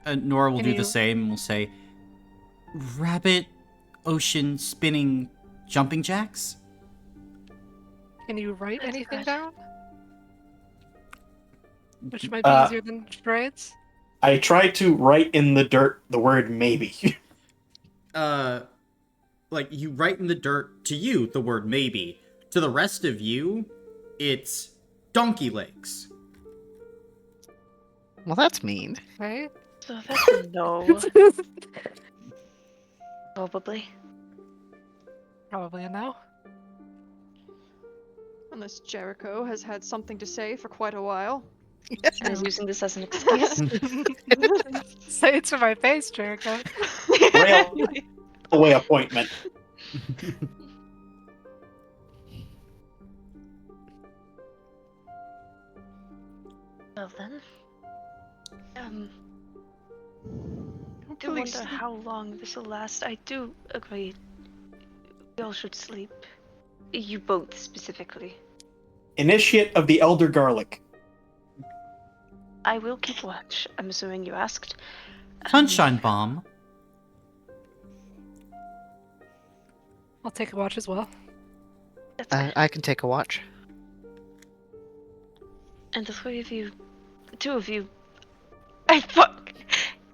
Nora will Can do you- the same and will say, "Rabbit, ocean, spinning, jumping jacks." Can you write That's anything good. down? Which might be easier than charades. I try to write in the dirt the word maybe. Like you write in the dirt to you the word maybe. To the rest of you, it's donkey legs. Well, that's mean. right? So that's a no, probably. Probably a no. Unless Jericho has had something to say for quite a while. And is True. using this as an excuse. Say it to my face, Jericho. Railway appointment. Well then, I do Hopefully wonder sleep- how long this will last. I do agree. We all should sleep. You both specifically. Initiate of the Elder Garlic. I will keep watch. I'm assuming you asked. Sunshine bomb. I'll take a watch as well. That's good. I can take a watch. And the three of you, the two of you, I fuck.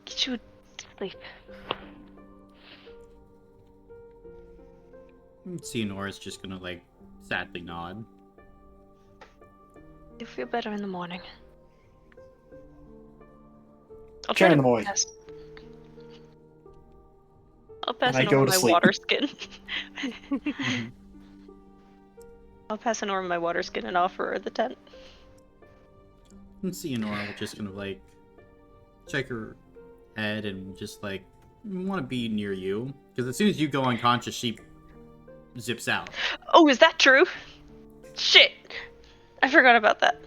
Get you to sleep. Nora's just gonna like sadly nod. You'll feel better in the morning. I'll Turn try them to away. pass. I'll pass And I it go over to my sleep. water skin. Mhm. I'll pass it over my water skin and offer her the tent. And Nora will just kind of like check her head and just like want to be near you because as soon as you go unconscious, she zips out. Oh, is that true? Shit! I forgot about that.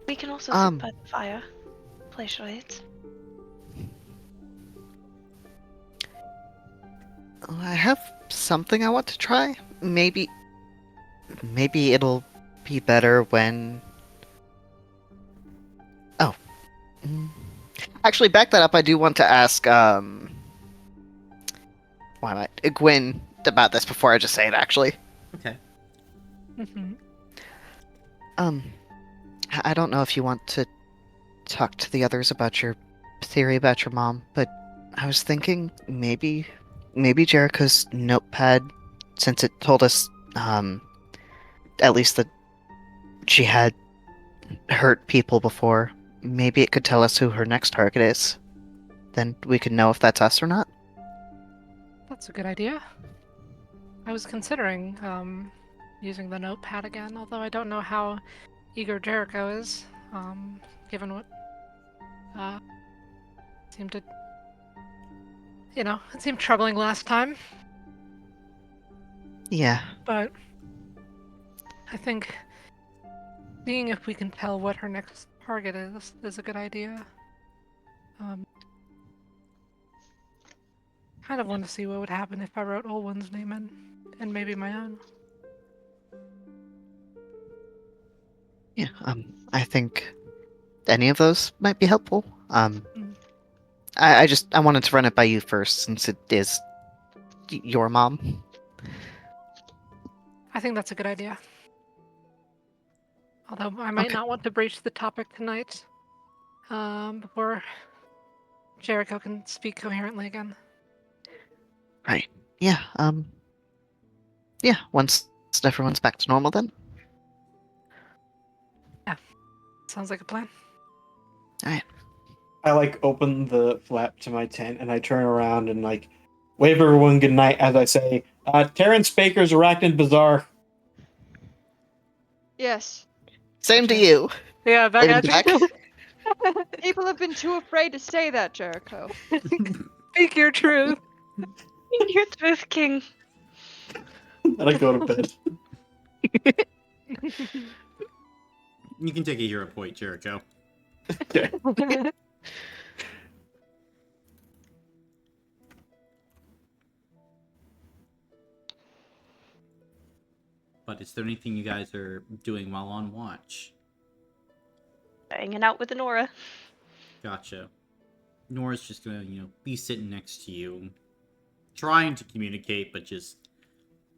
We can also sit by the fire. Play charades. I have something I want to try. Maybe it'll be better when. Oh, actually, back that up. I do want to ask. Why am I Gwen about this before I just say it? Actually, Okay. Mm-hmm. I don't know if you want to talk to the others about your theory about your mom, but I was thinking maybe Jericho's notepad, since it told us, at least that she had hurt people before, maybe it could tell us who her next target is. Then we could know if that's us or not. That's a good idea. I was considering using the notepad again, although I don't know how eager Jericho is, given what seemed to, it seemed troubling last time. Yeah. But I think seeing if we can tell what her next target is a good idea. Kind of want to see what would happen if I wrote Olwen's name in, and maybe my own. Yeah, I think any of those might be helpful. I wanted to run it by you first, since it is your mom. I think that's a good idea. Although I might Okay. not want to breach the topic tonight, before Jericho can speak coherently again. Right. Yeah, yeah, once everyone's back to normal then. Sounds like a plan. Alright. I open the flap to my tent and I turn around and wave everyone good night as I say, Terrence Baker's Arachnid Bazaar. Yes. Same to you. Yeah, back Welcome at you. People have been too afraid to say that, Jericho. Speak your truth. Your truth, King. And I go to bed. You can take a hero point, Jericho. Okay. But is there anything you guys are doing while on watch? Hanging out with Nora. Gotcha. Nora's just gonna, be sitting next to you, trying to communicate, but just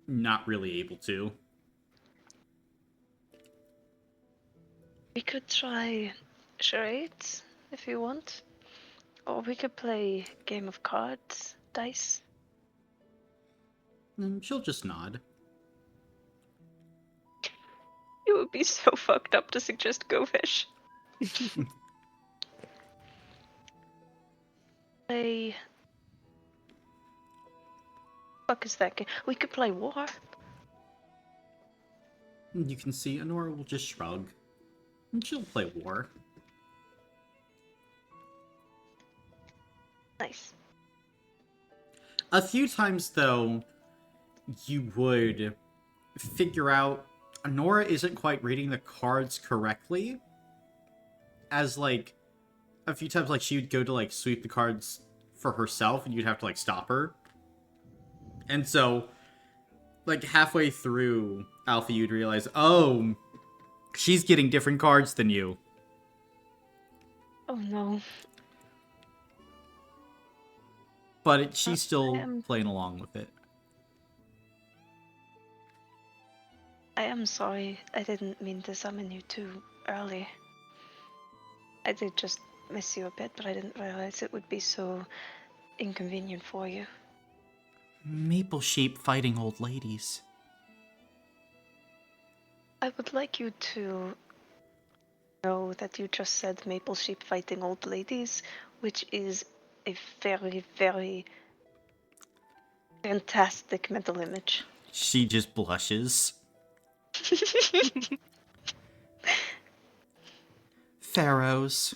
not really able to. We could try charades if you want. Or we could play game of cards, dice. And she'll just nod. It would be so fucked up to suggest Go Fish. play. Fuck is that game? We could play War. You can see Honora will just shrug. And she'll play war. Nice. A few times, though, you would figure out Honora isn't quite reading the cards correctly. As, like, a few times, like, she would go to, like, sweep the cards for herself, and you'd have to, like, stop her. And so, like, halfway through Alpha, you'd realize, oh, she's getting different cards than you. Oh no. But she's still am- playing along with it. I am sorry. I didn't mean to summon you too early. I did just miss you a bit, but I didn't realize it would be so inconvenient for you. Maple sheep fighting old ladies. I would like you to know that you just said maple sheep fighting old ladies, which is a very, very fantastic mental image. She just blushes. Pharaohs.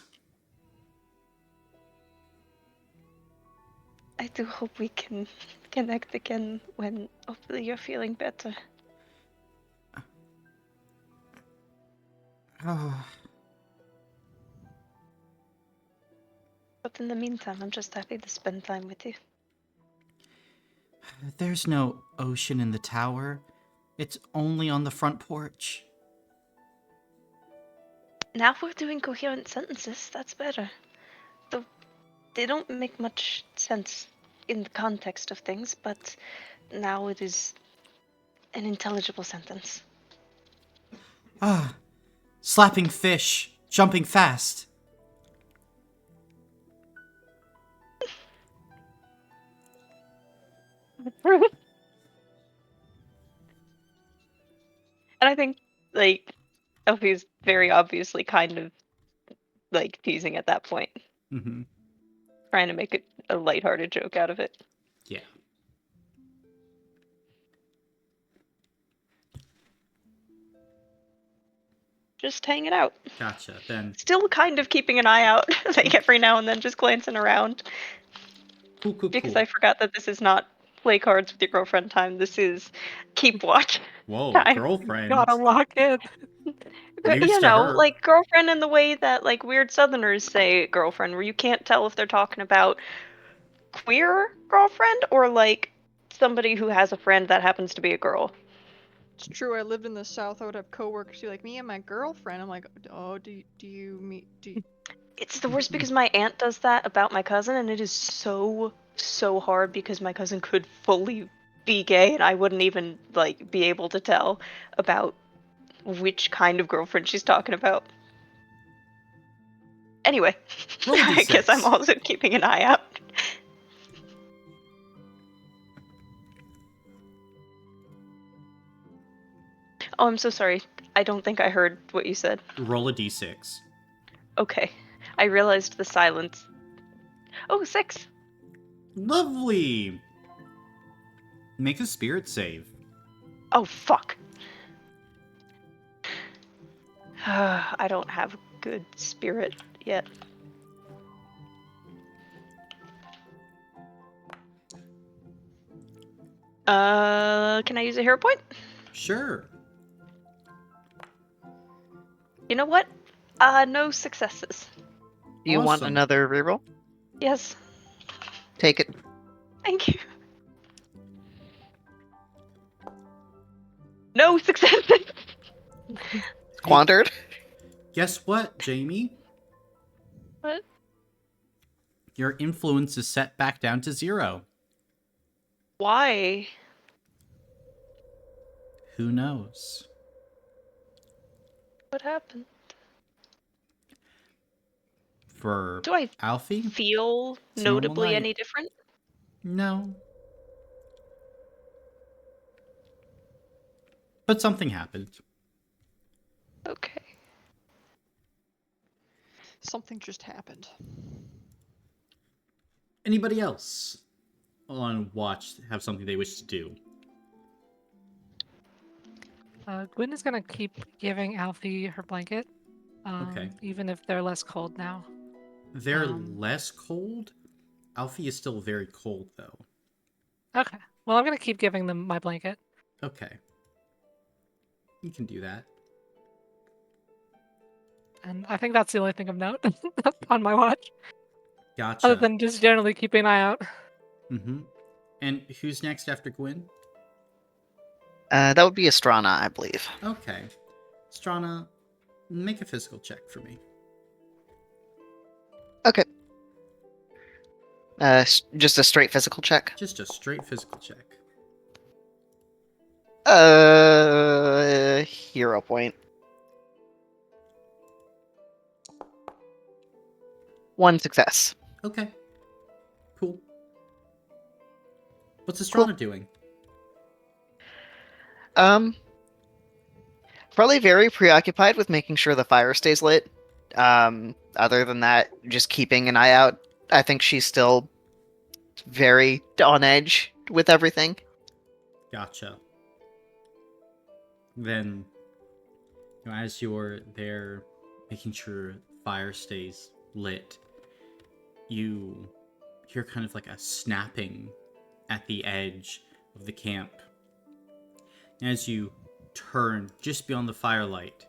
I do hope we can connect again when hopefully you're feeling better. Oh, But in the meantime, I'm just happy to spend time with you. there's no ocean in the tower. It's only on the front porch. Now we're doing coherent sentences, that's better. Though they don't make much sense in the context of things, but now it is an intelligible sentence. Ah, slapping fish, jumping fast. And I think, like, Elfie's very obviously kind of, like, teasing at that point, Mm-hmm. trying to make a lighthearted joke out of it. Yeah. Just hanging out. Gotcha. Then, Still kind of keeping an eye out, like, every now and then just glancing around. cool. Because I forgot that this is not play cards with your girlfriend time, this is keep watch Whoa, time. girlfriend. Gotta lock in. News You to know, her. like girlfriend in the way that like weird southerners say girlfriend, where you can't tell if they're talking about queer girlfriend or like somebody who has a friend that happens to be a girl. It's true. I lived in the South. I would have coworkers be like, "Me and my girlfriend." I'm like, "Oh, do you meet do?" It's the worst because my aunt does that about my cousin, and it is so hard because my cousin could fully be gay, and I wouldn't even like be able to tell about which kind of girlfriend she's talking about. Anyway, Roll a I guess I'm d6. also keeping an eye out. Oh, I'm so sorry. I don't think I heard what you said. Roll a d6. Okay. I realized the silence. Oh, 6. Lovely. Make a spirit save. Oh, fuck. I don't have good spirit yet. Can I use a hero point? Sure. You know what? No successes. Do you want Awesome. another reroll? Yes. Take it. Thank you. No successes. Squandered. Guess what, Jamie? What? Your influence is set back down to 0. Why? Who knows? What happened? For Do I Alfie? feel It's a normal notably night. any different? No. But something happened. Okay. Something just happened. Anybody else on watch have something they wish to do? Gwen is gonna keep giving Alfie her blanket, Okay. even if they're less cold now. They're less cold. Alfie is still very cold, though. Okay. Well, I'm gonna keep giving them my blanket. Okay. You can do that. And I think that's the only thing of note on my watch, Gotcha. other than just generally keeping an eye out. Mm-hmm. And who's next after Gwen? That would be Astrana, I believe. Okay. Strana, make a physical check for me. Okay. Just a straight physical check. Just a straight physical check. Hero point. 1 success. Okay. Cool. What's Astrana doing? Probably very preoccupied with making sure the fire stays lit. Other than that, just keeping an eye out. I think she's still very on edge with everything. Gotcha. Then, as you're there making sure fire stays lit, you hear kind of like a snapping at the edge of the camp. And as you turn just beyond the firelight,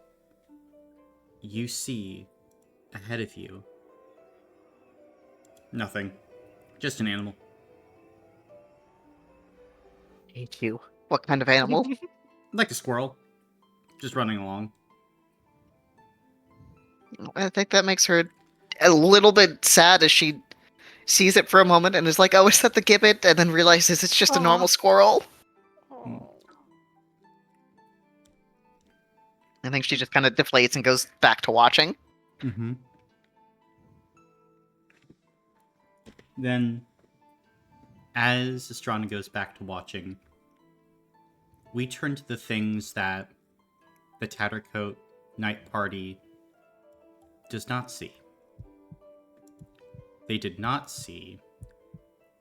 you see ahead of you nothing. Just an animal. Hate you. What kind of animal? Like a squirrel. Just running along. I think that makes her a little bit sad as she sees it for a moment and is like, oh, is that the gibbet? And then realizes it's just a normal squirrel. I think she just kind of deflates and goes back to watching. Mm-hmm. Then, as Astrana goes back to watching, we turn to the things that the Tattercoat night party does not see. They did not see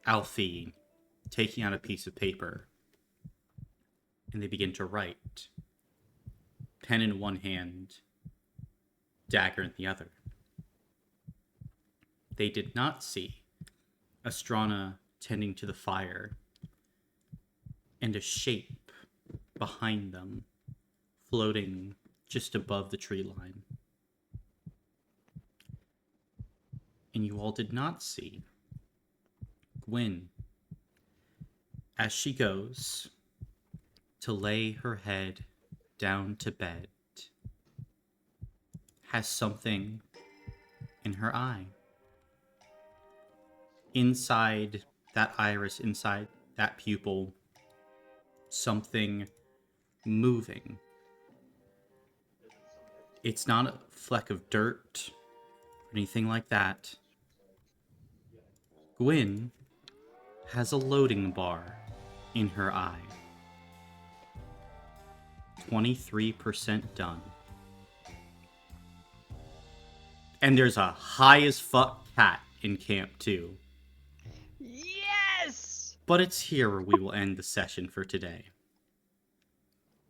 Alfie taking out a piece of paper, and they begin to write. Pen in one hand, dagger in the other. They did not see Astrana tending to the fire, and a shape behind them, floating just above the tree line. And you all did not see Gwen as she goes to lay her head down to bed, has something in her eye. Inside that iris, inside that pupil, something moving. It's not a fleck of dirt or anything like that. Gwen has a loading bar in her eye. 23% done. And there's a high as fuck cat in camp too. Yes! But it's here where we will end the session for today.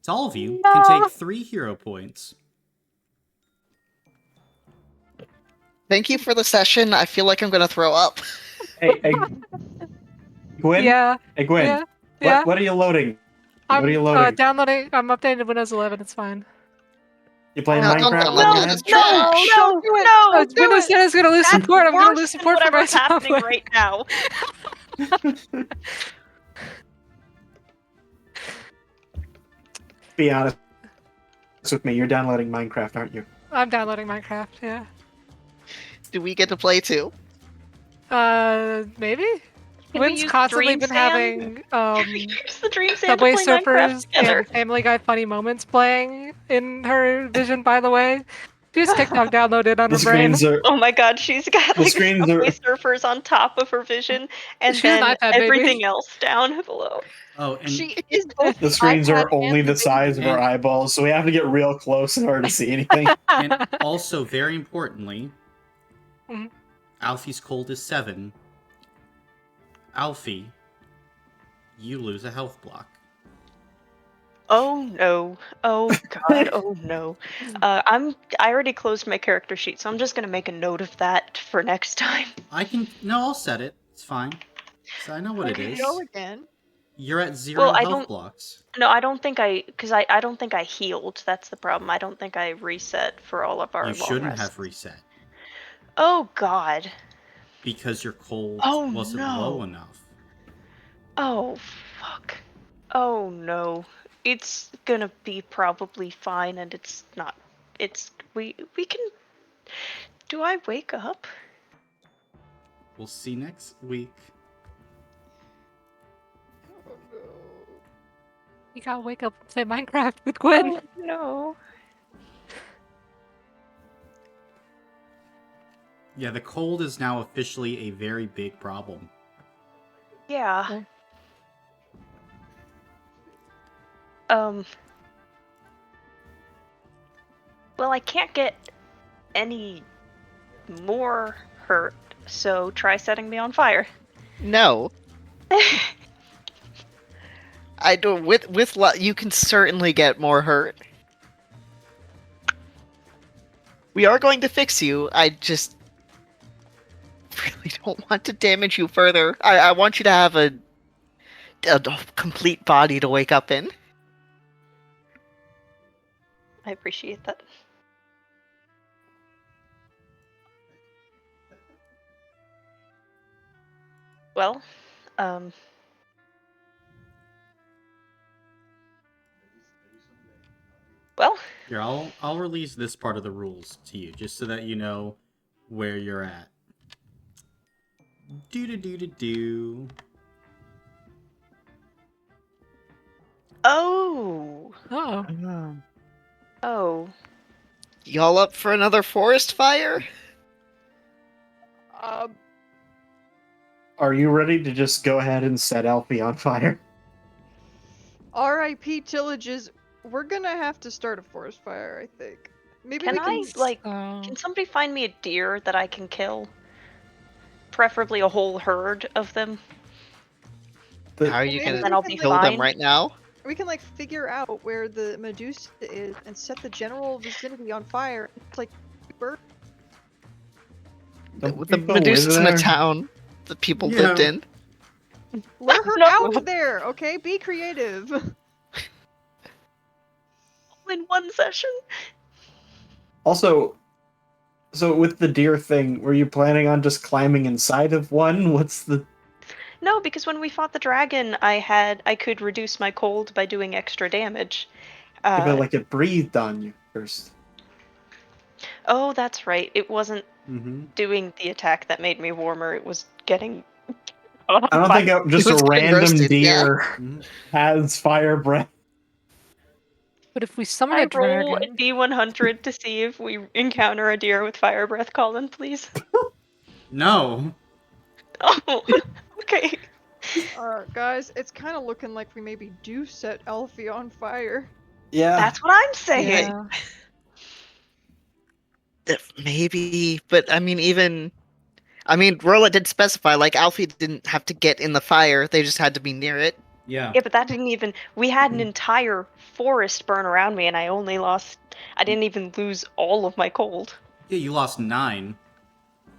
So all of you can take 3 hero points. Thank you for the session. I feel like I'm gonna throw up. Hey, Gwen? Yeah. Hey, Gwen. Yeah. Yeah. What are you loading? I'm What are you loading? downloading. I'm updating Windows 11. It's fine. You playing No, don't Minecraft? download on that. your It's head? trash. No, do it. no, do Windows it. 10 is gonna lose That's support. I'm gonna worse lose than support for my whatever's happening software. right now. Be honest with me. You're downloading Minecraft, aren't you? I'm downloading Minecraft. Yeah. Do we get to play too? Maybe. Can we Wynn's use constantly Dream been Sand? having Use the Dream Sand to Subway play Minecraft Surfers together. and Family Guy funny moments playing in her vision. By the way, she has TikTok downloaded on The her brain. screens are. Oh my god, she's got The like screens Subway are- Surfers on top of her vision, and She's an then iPad baby. everything else down below. Oh, and She is both The screens iPad are only and the size of our And- eyeballs, so we have to get real close in order to see anything. and also, very importantly, Mhm. Alfie's cold is 7. Alfie, you lose a health block. Oh no. Oh god. Oh no. I already closed my character sheet, so I'm just gonna make a note of that for next time. I'll set it. It's fine. So I know what it Here we is. go again. You're at Well, 0 I health don't. blocks. No, I don't think I don't think I healed. That's the problem. I don't think I reset for all of our You long shouldn't rests. have reset Oh god. because your cold Oh wasn't low no. enough. Oh fuck. Oh no. It's gonna be probably fine, and it's not. It's we can. Do I wake up? We'll see next week. Oh no. You gotta wake up and play Minecraft with Gwen. Oh no. Yeah, the cold is now officially a very big problem. Yeah. Oh. Um. Well, I can't get any more hurt, so try setting me on fire. No, I do. You can certainly get more hurt. We are going to fix you. I just really don't want to damage you further. I want you to have a complete body to wake up in. I appreciate that. Well, um. Well, Here, I'll release this part of the rules to you, just so that you know where you're at. Do. oh. Oh. Oh. Y'all up for another forest fire? Are you ready to just go ahead and set Alfie on fire? R.I.P. Tillages. We're gonna have to start a forest fire, I think. Maybe Can we can. I, like, So, can somebody find me a deer that I can kill? Preferably a whole herd of them. How are you Maybe gonna Then we I'll can, be kill like, them fine. right now? we can like figure out where the Medusa is and set the general vicinity on fire. It's like bird. The Don't people Medusa's live in a there? town that people Yeah. lived in. Lure her No. out there, okay? Be creative. All in one session? Also, so with the deer thing, were you planning on just climbing inside of one? What's the... No, because when we fought the dragon, I could reduce my cold by doing extra damage. But like it breathed on you first. Oh, that's right. It wasn't Mm-hmm. doing the attack that made me warmer. It was getting. Oh, I don't think just was a getting random roasted, yeah. deer Mm-hmm. has fire breath. but if we summon I a roll a dragon, D100 to see if we encounter a deer with fire breath, Colin, please. No. Oh, okay. Guys, it's kind of looking like we maybe do set Alfie on fire. Yeah. That's what I'm saying. yeah, Maybe, but I mean, Rolla did specify, like, Alfie didn't have to get in the fire, they just had to be near it. Yeah. Yeah, but that didn't even. We had an entire forest burn around me, and I only lost. I didn't even lose all of my cold. Yeah, you lost 9.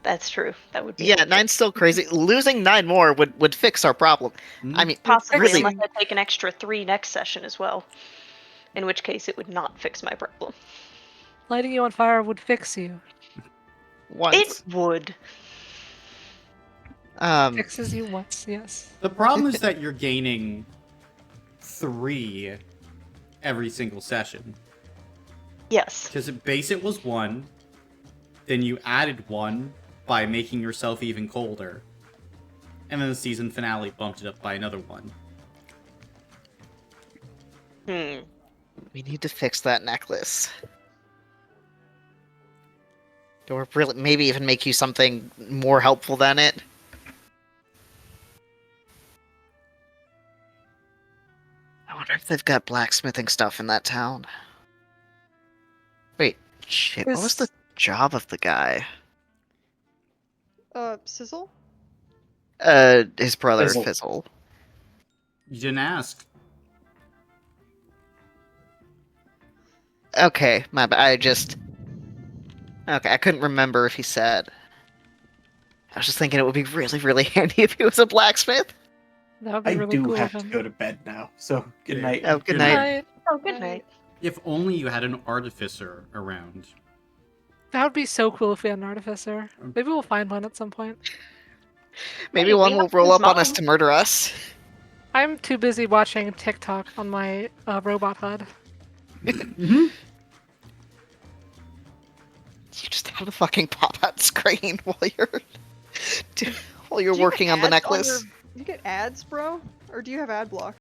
That's true. That would be Yeah, helpful. 9's still crazy. Losing 9 more would fix our problem. Mhm. I mean, Possibly, really, unless I take an extra 3 next session as well. In which case, it would not fix my problem. lighting you on fire would fix you. once. It would. Fixes you once, yes. The problem is that you're gaining 3 every single session. Yes. Because at base it was 1, then you added 1 by making yourself even colder, and then the season finale bumped it up by another 1. We need to fix that necklace. Or really, maybe even make you something more helpful than it. I wonder if they've got blacksmithing stuff in that town. Wait, shit, what was the job of the guy? Sizzle? His brother, Fizzle. Fizzle. You didn't ask. Okay, my bad. Okay, I couldn't remember if he said. I was just thinking it would be really, really handy if he was a blacksmith. That would be I really do cool have of to him. go to bed now. So good Yeah. night. Oh, good Good night. Night. Oh, good night. If only you had an artificer around. That would be so cool if we had an artificer. Maybe we'll find one at some point. Maybe Hey, we one will have roll his up on us mom. to murder us. I'm too busy watching TikTok on my robot HUD. Mm-hmm. You just have a fucking pop-out screen while you're Do you get working on the ads on necklace. your- you get ads, bro? Or do you have ad block?